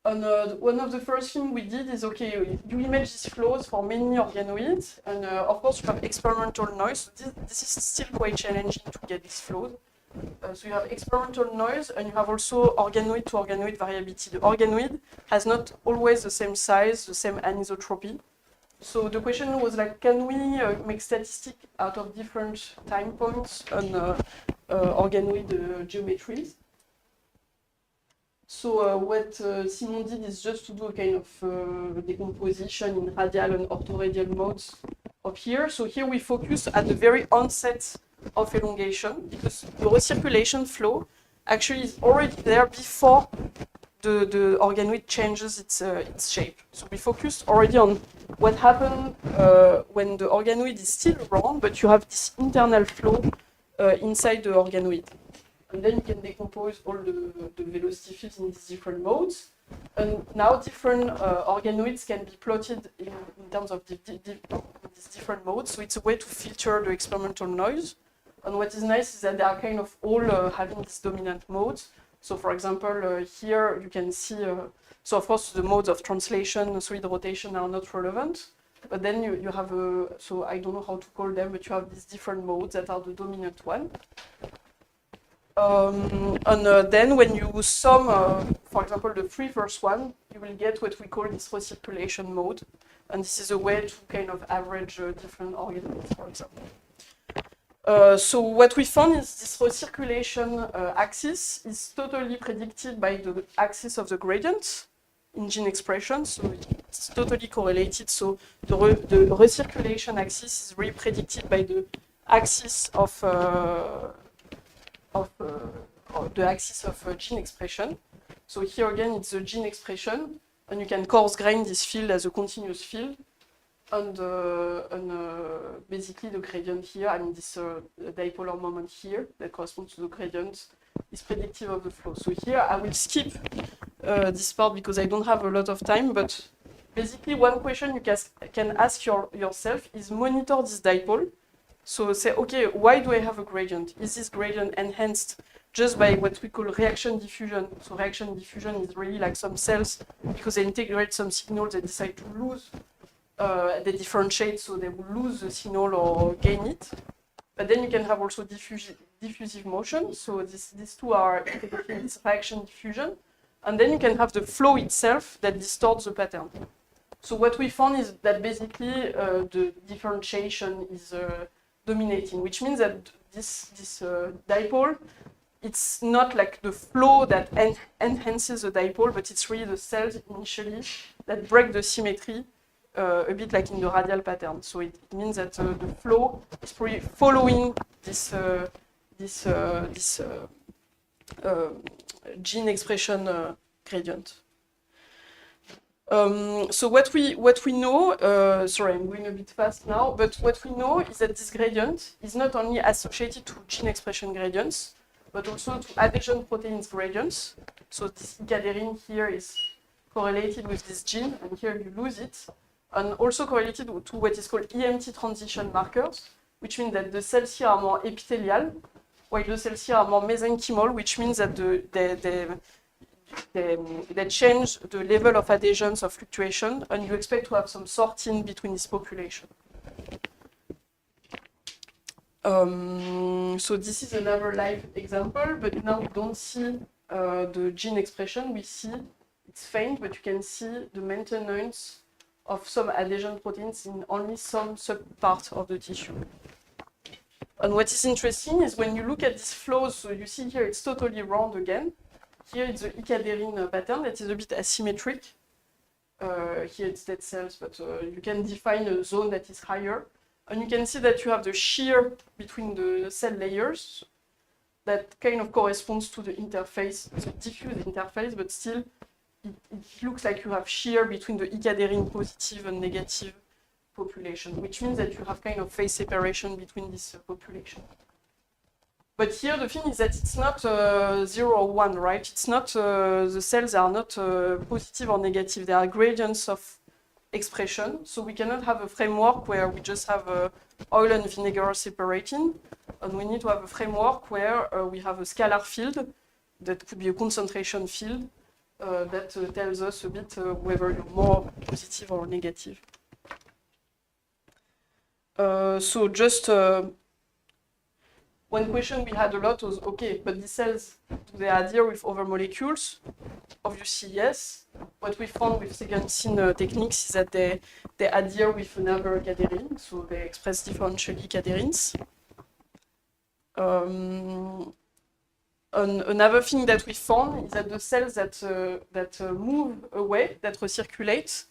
And one of the first things we did is, okay, you image these flows for many organoids, and of course you have experimental noise. So this is still quite challenging to get these flows. So you have experimental noise, and you have also organoid to organoid variability. The organoid has not always the same size, the same anisotropy. So the question was like, can we make statistics out of different time points on organoid geometries? So what Simon did is just to do a kind of decomposition in radial and orthoradial modes of here. So here we focus at the very onset of elongation, because the recirculation flow actually is already there before the organoid changes its shape. So we focused already on what happened when the organoid is still around, but you have this internal flow inside the organoid. And then you can decompose all the velocity fields in these different modes. And now different organoids can be plotted in terms of these different modes. So it's a way to filter the experimental noise. And what is nice is that they are kind of all having these dominant modes. So for example, here you can see, so of course the modes of translation, solid rotation are not relevant. But then you have, so I don't know how to call them, but you have these different modes that are the dominant one. And then when you sum, for example, the three first one, you will get what we call this recirculation mode. And this is a way to kind of average different organoids, for example. So what we found is this recirculation axis is totally predicted by the axis of the gradient in gene expression. So it's totally correlated. So the recirculation axis is really predicted by the axis of gene expression. So here again, it's the gene expression, and you can coarse grain this field as a continuous field. And basically the gradient here, I mean this dipolar moment here that corresponds to the gradient is predictive of the flow. So here I will skip this part because I don't have a lot of time, but basically one question you can ask yourself is monitor this dipole. So say, okay, why do I have a gradient? Is this gradient enhanced just by what we call reaction diffusion? So reaction diffusion is really like some cells, because they integrate some signals, they decide to lose, they differentiate, so they will lose the signal or gain it. But then you can have also diffusive motion. So these two are integrating this reaction diffusion. And then you can have the flow itself that distorts the pattern. So what we found is that basically the differentiation is dominating, which means that this dipole, it's not like the flow that enhances the dipole, but it's really the cells initially that break the symmetry, a bit like in the radial pattern. So it means that the flow is probably following this gene expression gradient. So what we know, sorry, I'm going a bit fast now, but what we know is that this gradient is not only associated to gene expression gradients, but also to adhesion proteins gradients. So this cadherin here is correlated with this gene, and here you lose it, and also correlated to what is called EMT transition markers, which means that the cells here are more epithelial, while the cells here are more mesenchymal, which means that they change the level of adhesions of fluctuation, and you expect to have some sorting between this population. So this is another live example, but now we don't see the gene expression. We see it's faint, but you can see the maintenance of some adhesion proteins in only some subparts of the tissue. And what is interesting is when you look at these flows, so you see here it's totally round again. Here it's the icadherin pattern that is a bit asymmetric. Here it's dead cells, but you can define a zone that is higher. And you can see that you have the shear between the cell layers that kind of corresponds to the interface, the diffuse interface, but still it looks like you have shear between the icadherin positive and negative population, which means that you have kind of phase separation between this population. But here the thing is that it's not 0 or 1, right? It's not, the cells are not positive or negative. There are gradients of expression. So we cannot have a framework where we just have oil and vinegar separating. And we need to have a framework where we have a scalar field that could be a concentration field that tells us a bit whether you're more positive or negative. So just one question we had a lot was, okay, but these cells, do they adhere with other molecules? Obviously, yes. What we found with second scene techniques is that they adhere with another cadherin, so they express differentially cadherins. Another thing that we found is that the cells that move away, that recirculate,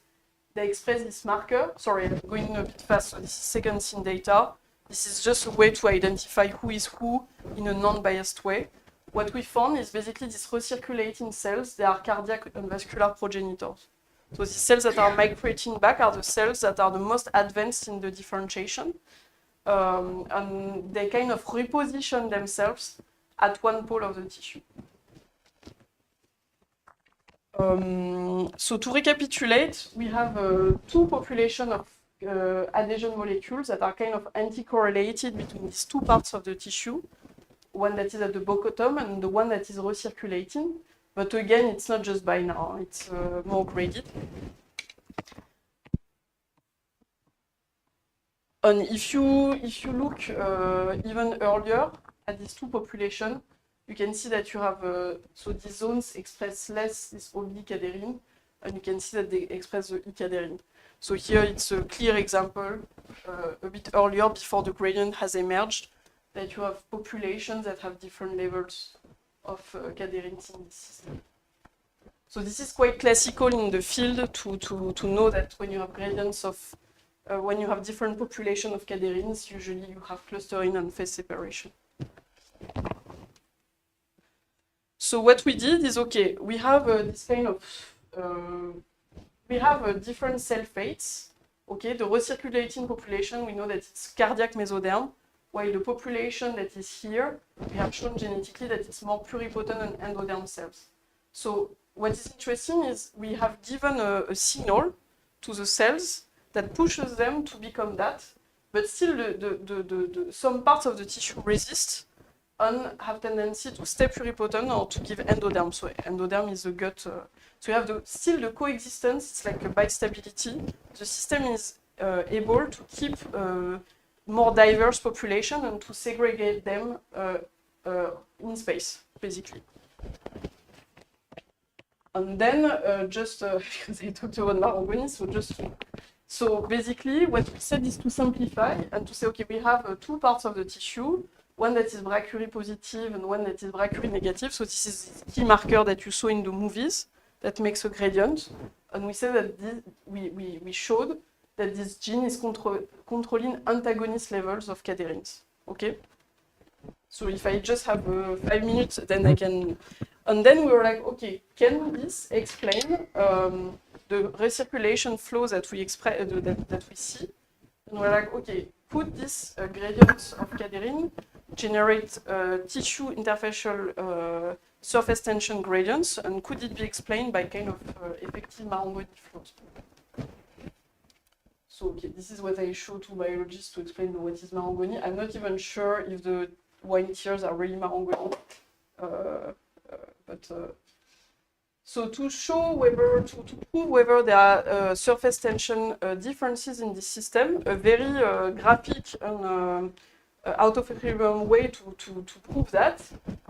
they express this marker. Sorry, I'm going a bit fast, so this is second scene data. This is just a way to identify who is who in a non-biased way. What we found is basically these recirculating cells, they are cardiac and vascular progenitors. So these cells that are migrating back are the cells that are the most advanced in the differentiation. And they kind of reposition themselves at one pole of the tissue. So to recapitulate, we have two populations of adhesion molecules that are kind of anti-correlated between these two parts of the tissue, one that is at the bottom and the one that is recirculating. But again, it's not just binary, it's more graded. And if you look even earlier at these two populations, you can see that you have, so these zones express less this OB cadherin, and you can see that they express the E cadherin. So here it's a clear example, a bit earlier, before the gradient has emerged, that you have populations that have different levels of cadherins in this system. So this is quite classical in the field to know that when you have gradients of, when you have different population of cadherins, usually you have clustering and phase separation. So what we did is, okay, we have this kind of, we have different cell fates. Okay, the recirculating population, we know that it's cardiac mesoderm, while the population that is here, we have shown genetically that it's more pluripotent and endoderm cells. So what is interesting is we have given a signal to the cells that pushes them to become that, but still some parts of the tissue resist and have tendency to stay pluripotent or to give endoderm. So endoderm is the gut. So you have still the coexistence, it's like a bistability. The system is able to keep more diverse population and to segregate them in space, basically. And then just because I talked about marangoni, so basically what we said is to simplify and to say, okay, we have two parts of the tissue, one that is brachyury positive and one that is brachyury negative. So this is the key marker that you saw in the movies that makes a gradient. And we said that we showed that this gene is controlling antagonist levels of cadherins. Okay? So if I just have 5 minutes, then I can. And then we were like, okay, can this explain the recirculation flows that we that we see? And we're like, okay, put this gradient of cadherin, generate tissue interfacial surface tension gradients, and could it be explained by kind of effective marangoni flows? So okay, this is what I show to biologists to explain what is marangoni. I'm not even sure if the wine tears are really marangoni. So to show whether, to prove whether there are surface tension differences in this system, a very graphic and out of equilibrium way to prove that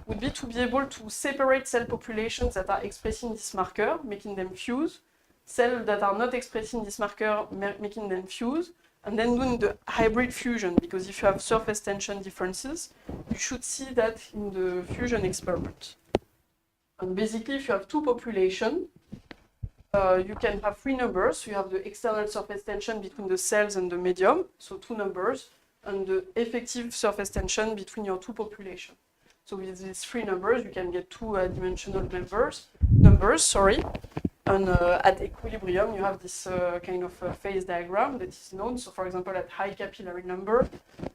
would be to be able to separate cell populations that are expressing this marker, making them fuse, cells that are not expressing this marker, making them fuse, and then doing the hybrid fusion, because if you have surface tension differences, you should see that in the fusion experiment. And basically, if you have two populations, you can have three numbers. So you have the external surface tension between the cells and the medium, so two numbers, and the effective surface tension between your two populations. So with these three numbers, you can get two-dimensional numbers. And at equilibrium, you have this kind of phase diagram that is known. So for example, at high capillary number,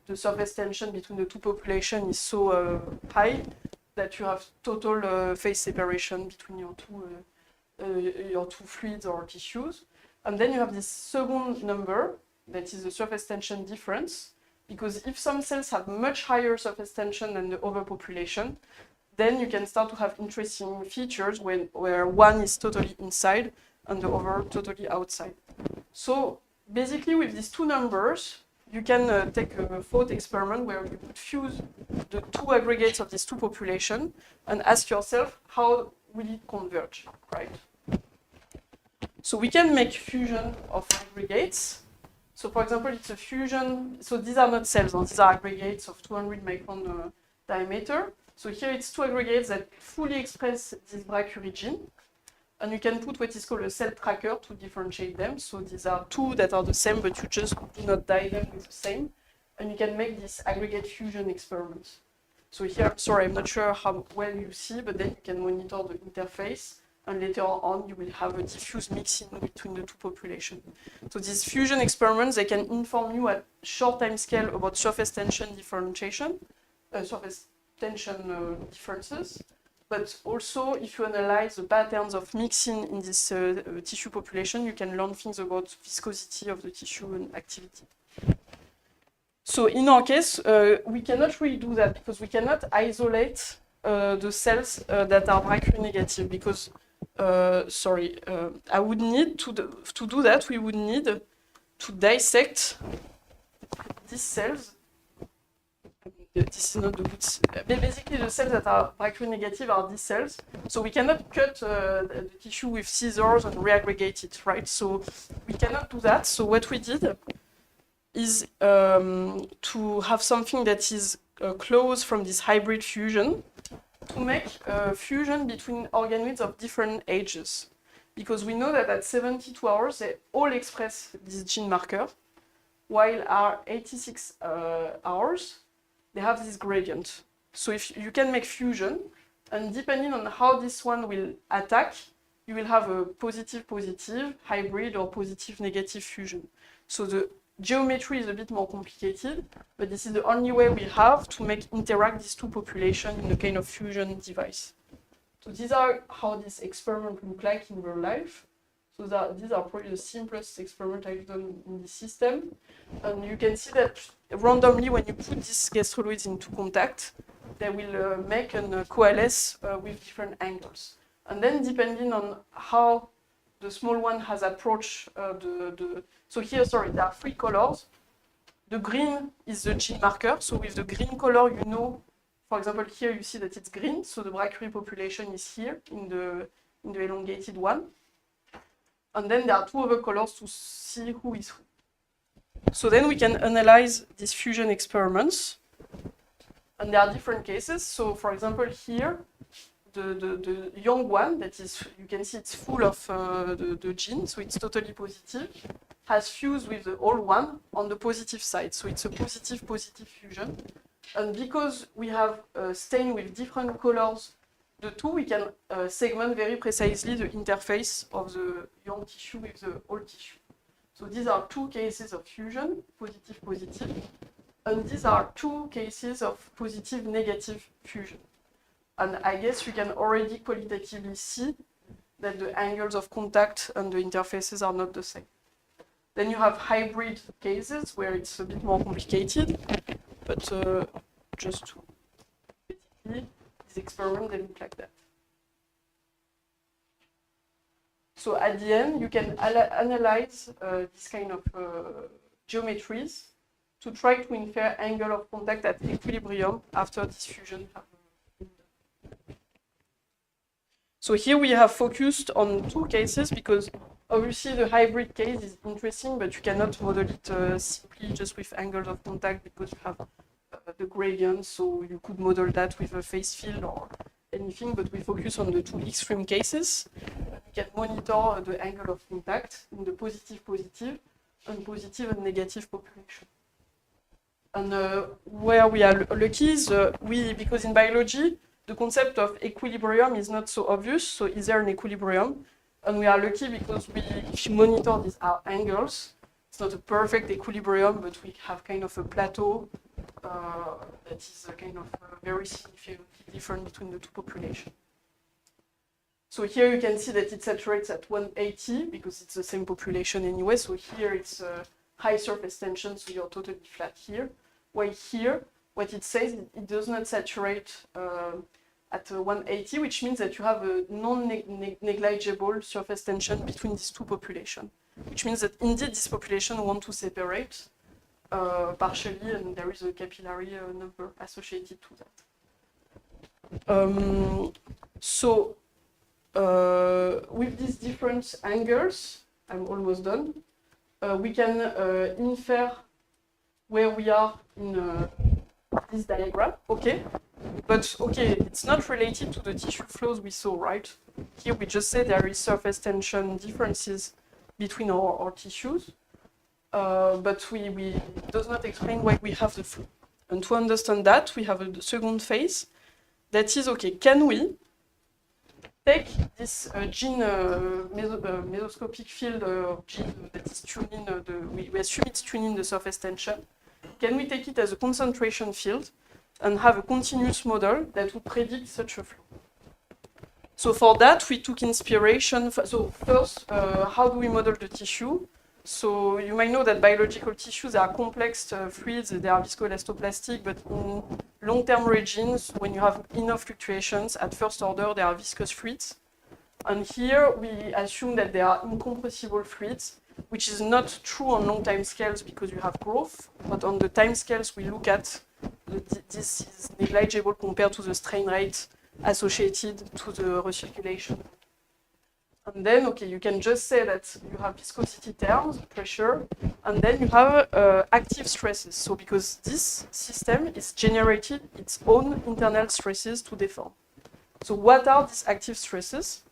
the surface tension between the two populations is so high that you have total phase separation between your two fluids or tissues. And then you have this second number, that is the surface tension difference, because if some cells have much higher surface tension than the other population, then you can start to have interesting features where one is totally inside and the other totally outside. So basically with these two numbers, you can take a thought experiment where you could fuse the two aggregates of these two populations and ask yourself how will it converge, right? So we can make fusion of aggregates. So for example, it's a fusion, so these are not cells, these are aggregates of 200 micron diameter. So here it's two aggregates that fully express this brachyury gene. And you can put what is called a cell tracker to differentiate them. So these are two that are the same, but you just do not dye them with the same. And you can make this aggregate fusion experiment. So here, sorry, I'm not sure how well you see, but then you can monitor the interface. And later on, you will have a diffuse mixing between the two populations. So these fusion experiments, they can inform you at short time scale about surface tension differentiation, surface tension differences. But also, if you analyze the patterns of mixing in this tissue population, you can learn things about viscosity of the tissue and activity. So in our case, we cannot really do that because we cannot isolate the cells that are brachyury negative because, I would need to do that, we would need to dissect these cells. This is not the good. Basically, the cells that are brachyury negative are these cells. So we cannot cut the tissue with scissors and reaggregate it, right? So we cannot do that. So what we did is to have something that is close from this hybrid fusion to make a fusion between organoids of different ages. Because we know that at 72 hours, they all express this gene marker, while at 86 hours, they have this gradient. So if you can make fusion, and depending on how this one will attack, you will have a positive-positive, hybrid, or positive-negative fusion. So the geometry is a bit more complicated, but this is the only way we have to interact these two populations in a kind of fusion device. So these are how this experiment look like in real life. So these are probably the simplest experiment I've done in this system. And you can see that randomly, when you put these gastroloids into contact, they will make and coalesce with different angles. And then depending on how the small one has approached so here, sorry, there are three colors. The green is the gene marker. So with the green color, you know, for example, here you see that it's green. So the brachyury population is here in the elongated one. And then there are two other colors to see who is who. So then we can analyze these fusion experiments. And there are different cases. So for example, here, the young one, that is, you can see it's full of the gene, so it's totally positive, has fused with the old one on the positive side. So it's a positive-positive fusion. And because we have stained with different colors the two, we can segment very precisely the interface of the young tissue with the old tissue. So these are two cases of fusion, positive-positive, and these are two cases of positive-negative fusion. And I guess you can already qualitatively see that the angles of contact and the interfaces are not the same. Then you have hybrid cases where it's a bit more complicated, but just to basically, this experiment, they look like that. So at the end, you can analyze this kind of geometries to try to infer angle of contact at equilibrium after this fusion. So here we have focused on two cases because obviously the hybrid case is interesting, but you cannot model it simply just with angles of contact because you have the gradient, so you could model that with a phase field or anything, but we focus on the two extreme cases. You can monitor the angle of contact in the positive-positive and positive and negative population. And where we are lucky is because in biology, the concept of equilibrium is not so obvious, so is there an equilibrium? And we are lucky because if you monitor these angles, it's not a perfect equilibrium, but we have kind of a plateau that is kind of very significantly different between the two populations. So here you can see that it saturates at 180 because it's the same population anyway. So here it's high surface tension, so you're totally flat here. While here, what it says, it does not saturate at 180, which means that you have a non-negligible surface tension between these two populations, which means that indeed this population want to separate partially, and there is a capillary number associated to that. So with these different angles, I'm almost done, we can infer where we are in this diagram, okay? But okay, it's not related to the tissue flows we saw, right? Here we just say there is surface tension differences between our tissues, but we does not explain why we have the flow. And to understand that, we have a second phase that is, okay, can we take this gene mesoscopic field gene that is tuning, we assume it's tuning the surface tension. Can we take it as a concentration field and have a continuous model that would predict such a flow? So for that, we took inspiration. So first, how do we model the tissue? So you might know that biological tissues are complex fluids, they are viscoelastoplastic, but in long-term regimes, when you have enough fluctuations, at first order, they are viscous fluids. And here, we assume that they are incompressible fluids, which is not true on long time scales because you have growth, but on the time scales we look at, this is negligible compared to the strain rate associated to the recirculation. And then, okay, you can just say that you have viscosity terms, pressure, and then you have active stresses. So because this system is generated its own internal stresses to deform. So what are these active stresses?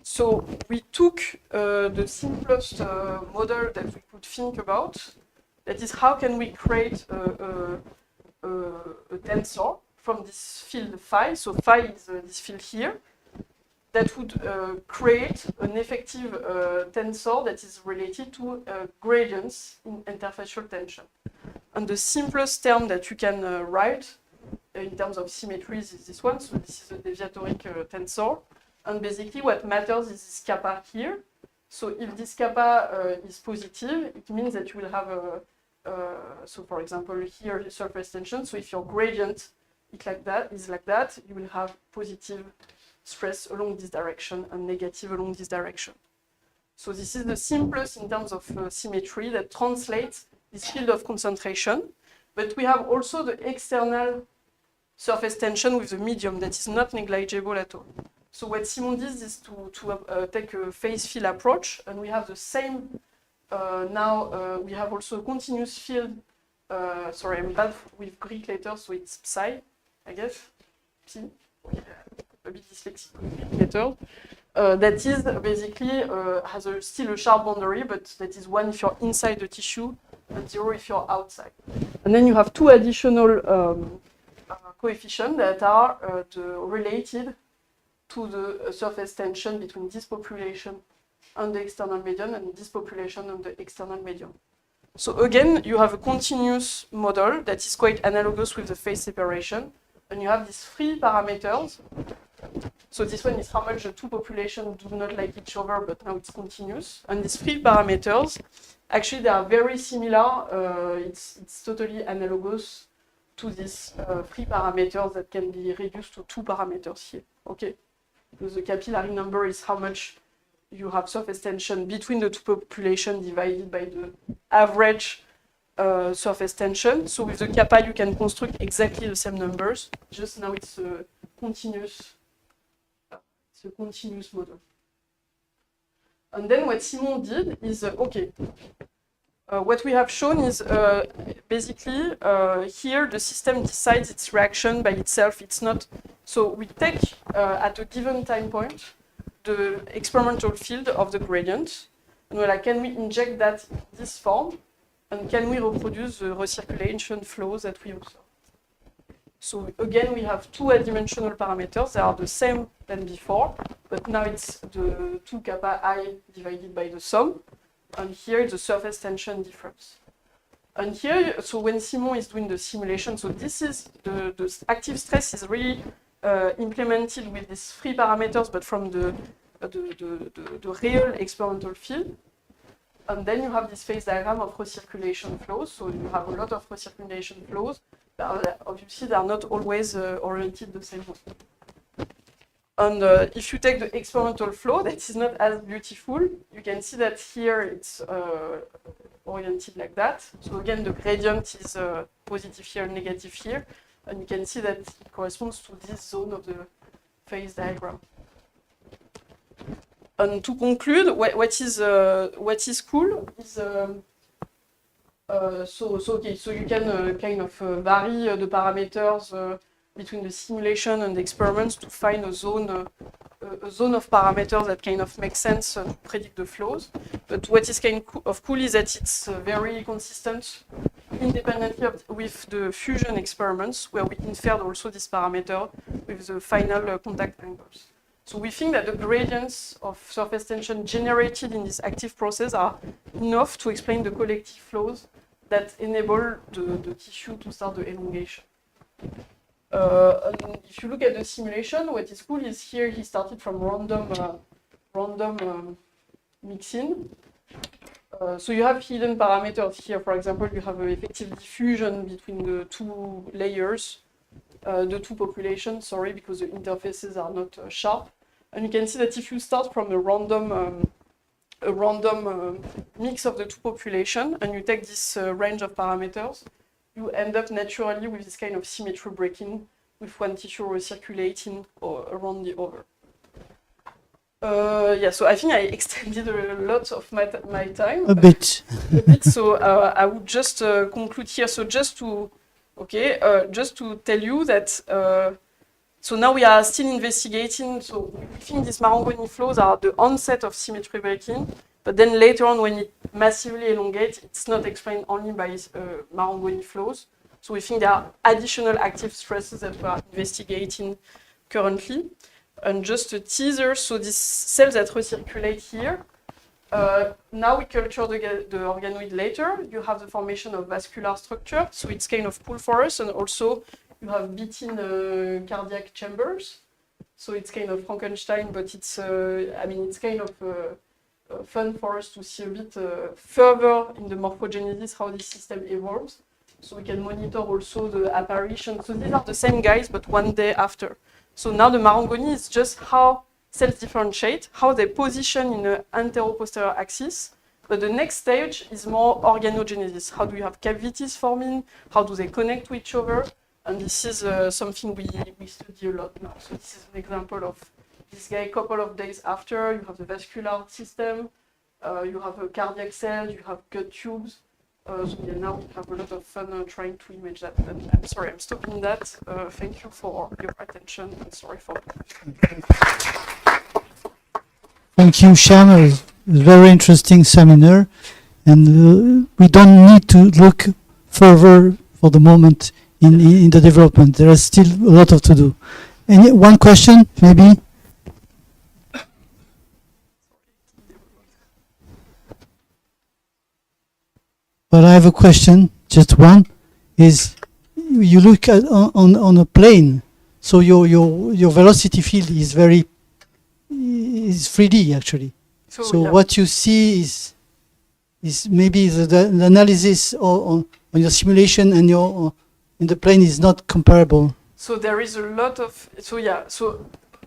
So we took the simplest model that we could think about. That is, how can we create a tensor from this field phi? So phi is this field here. That would create an effective tensor that is related to gradients in interfacial tension. And the simplest term that you can write in terms of symmetries is this one. So this is a deviatoric tensor. And basically what matters is this kappa here. So if this kappa is positive, it means that you will have so for example here the surface tension. So if your gradient is like that, you will have positive stress along this direction and negative along this direction. So this is the simplest in terms of symmetry that translates this field of concentration. But we have also the external surface tension with the medium that is not negligible at all. So what Simon did is to take a phase field approach, and we have the same, now we have also a continuous field, sorry, I'm bad with Greek letters, so it's psi, I guess, psi, a bit dyslexic with Greek letters, that is basically, has still a sharp boundary, but that is 1 if you're inside the tissue, and 0 if you're outside. And then you have two additional coefficients that are related to the surface tension between this population and the external medium and this population and the external medium. So again, you have a continuous model that is quite analogous with the phase separation, and you have these three parameters. So this one is how much the two populations do not like each other, but now it's continuous. And these three parameters, actually they are very similar. It's totally analogous to these three parameters that can be reduced to 2 parameters here. Okay. Because the capillary number is how much you have surface tension between the two populations divided by the average surface tension. So with the kappa, you can construct exactly the same numbers. Just now it's a continuous model. And then what Simon did is, okay, what we have shown is basically here the system decides its reaction by itself. It's not. So we take at a given time point the experimental field of the gradient, and we're like, can we inject that in this form, and can we reproduce the recirculation flows that we observe? So again, we have 2 adimensional parameters. They are the same than before, but now it's the 2 kappa I divided by the sum, and here it's the surface tension difference. And here, so when Simon is doing the simulation, so this is the active stress is really implemented with these 3 parameters, but from the real experimental field. And then you have this phase diagram of recirculation flows. So you have a lot of recirculation flows Obviously, they are not always oriented the same way. And if you take the experimental flow, that is not as beautiful. You can see that here it's oriented like that. So again, the gradient is positive here, negative here. And you can see that it corresponds to this zone of the phase diagram. And to conclude, what is cool is so you can kind of vary the parameters between the simulation and the experiments to find a zone of parameters that kind of make sense to predict the flows. But what is kind of cool is that it's very consistent independently with the fusion experiments, where we inferred also this parameter with the final contact angles. So we think that the gradients of surface tension generated in this active process are enough to explain the collective flows that enable the tissue to start the elongation. And if you look at the simulation, what is cool is here he started from random mixing. So you have hidden parameters here. For example, you have an effective diffusion between the two layers, the two populations, sorry, because the interfaces are not sharp. And you can see that if you start from a random mix of the two populations and you take this range of parameters, you end up naturally with this kind of symmetry breaking with one tissue recirculating around the other. Yeah, so I think I extended a lot of my time. A bit. So I would just conclude here. So just to tell you that so now we are still investigating. So we think these Marangoni flows are the onset of symmetry breaking, but then later on when it massively elongates, it's not explained only by Marangoni flows. So we think there are additional active stresses that we are investigating currently. And just a teaser, so these cells that recirculate here, now we culture the organoid later. You have the formation of vascular structure, so it's kind of cool for us, and also you have built-in cardiac chambers. So it's kind of Frankenstein, but it's, it's kind of fun for us to see a bit further in the morphogenesis how this system evolves. So we can monitor also the apparition. So these are the same guys, but one day after. So now the Marangoni is just how cells differentiate, how they position in an antero-posterior axis. But the next stage is more organogenesis. How do you have cavities forming? How do they connect to each other? And this is something we study a lot now. So this is an example of this guy a couple of days after. You have the vascular system, you have a cardiac cell, you have gut tubes. So yeah, now we have a lot of fun trying to image that. But I'm sorry, I'm stopping that. Thank you for your attention, and sorry for... Thank you, Sham. It was a very interesting seminar. And we don't need to look further for the moment in the development. There is still a lot to do. And one question, maybe? But I have a question, just one, is you look at on a plane, so your velocity field is is 3D actually. So yeah. What you see is maybe the analysis on your simulation and your in the plane is not comparable. So there is a lot of so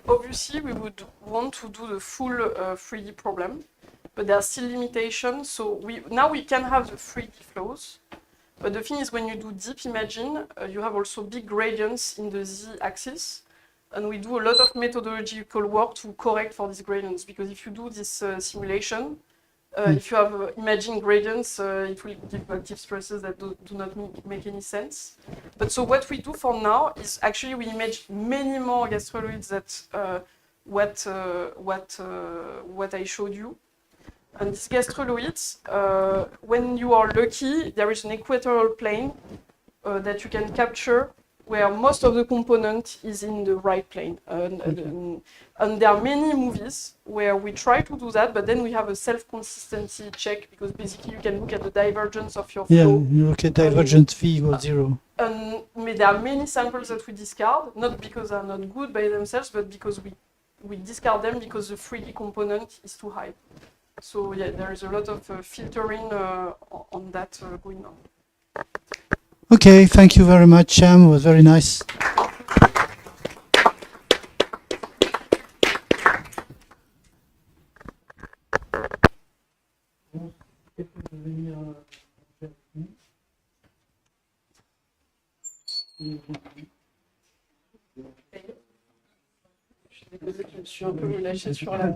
obviously we would want to do the full 3D problem. But there are still limitations. So now we can have the 3D flows. But the thing is, when you do deep imaging, you have also big gradients in the z-axis. And we do a lot of methodological work to correct for these gradients. Because if you do this simulation, if you have imaging gradients, it will give active stresses that do not make any sense. But so what we do for now is actually we image many more gastroloids than what I showed you. And these gastroloids, when you are lucky, there is an equatorial plane that you can capture where most of the component is in the right plane. And there are many movies where we try to do that, but then we have a self-consistency check because basically you can look at the divergence of your flow. Yeah, you look at divergent V equals 0. But there are many samples that we discard, not because they are not good by themselves, but because we discard them because the 3D component is too high. So yeah, there is a lot of filtering on that going on. Okay, thank you very much, Sham. It was very nice. Je suis un peu lâchée sur la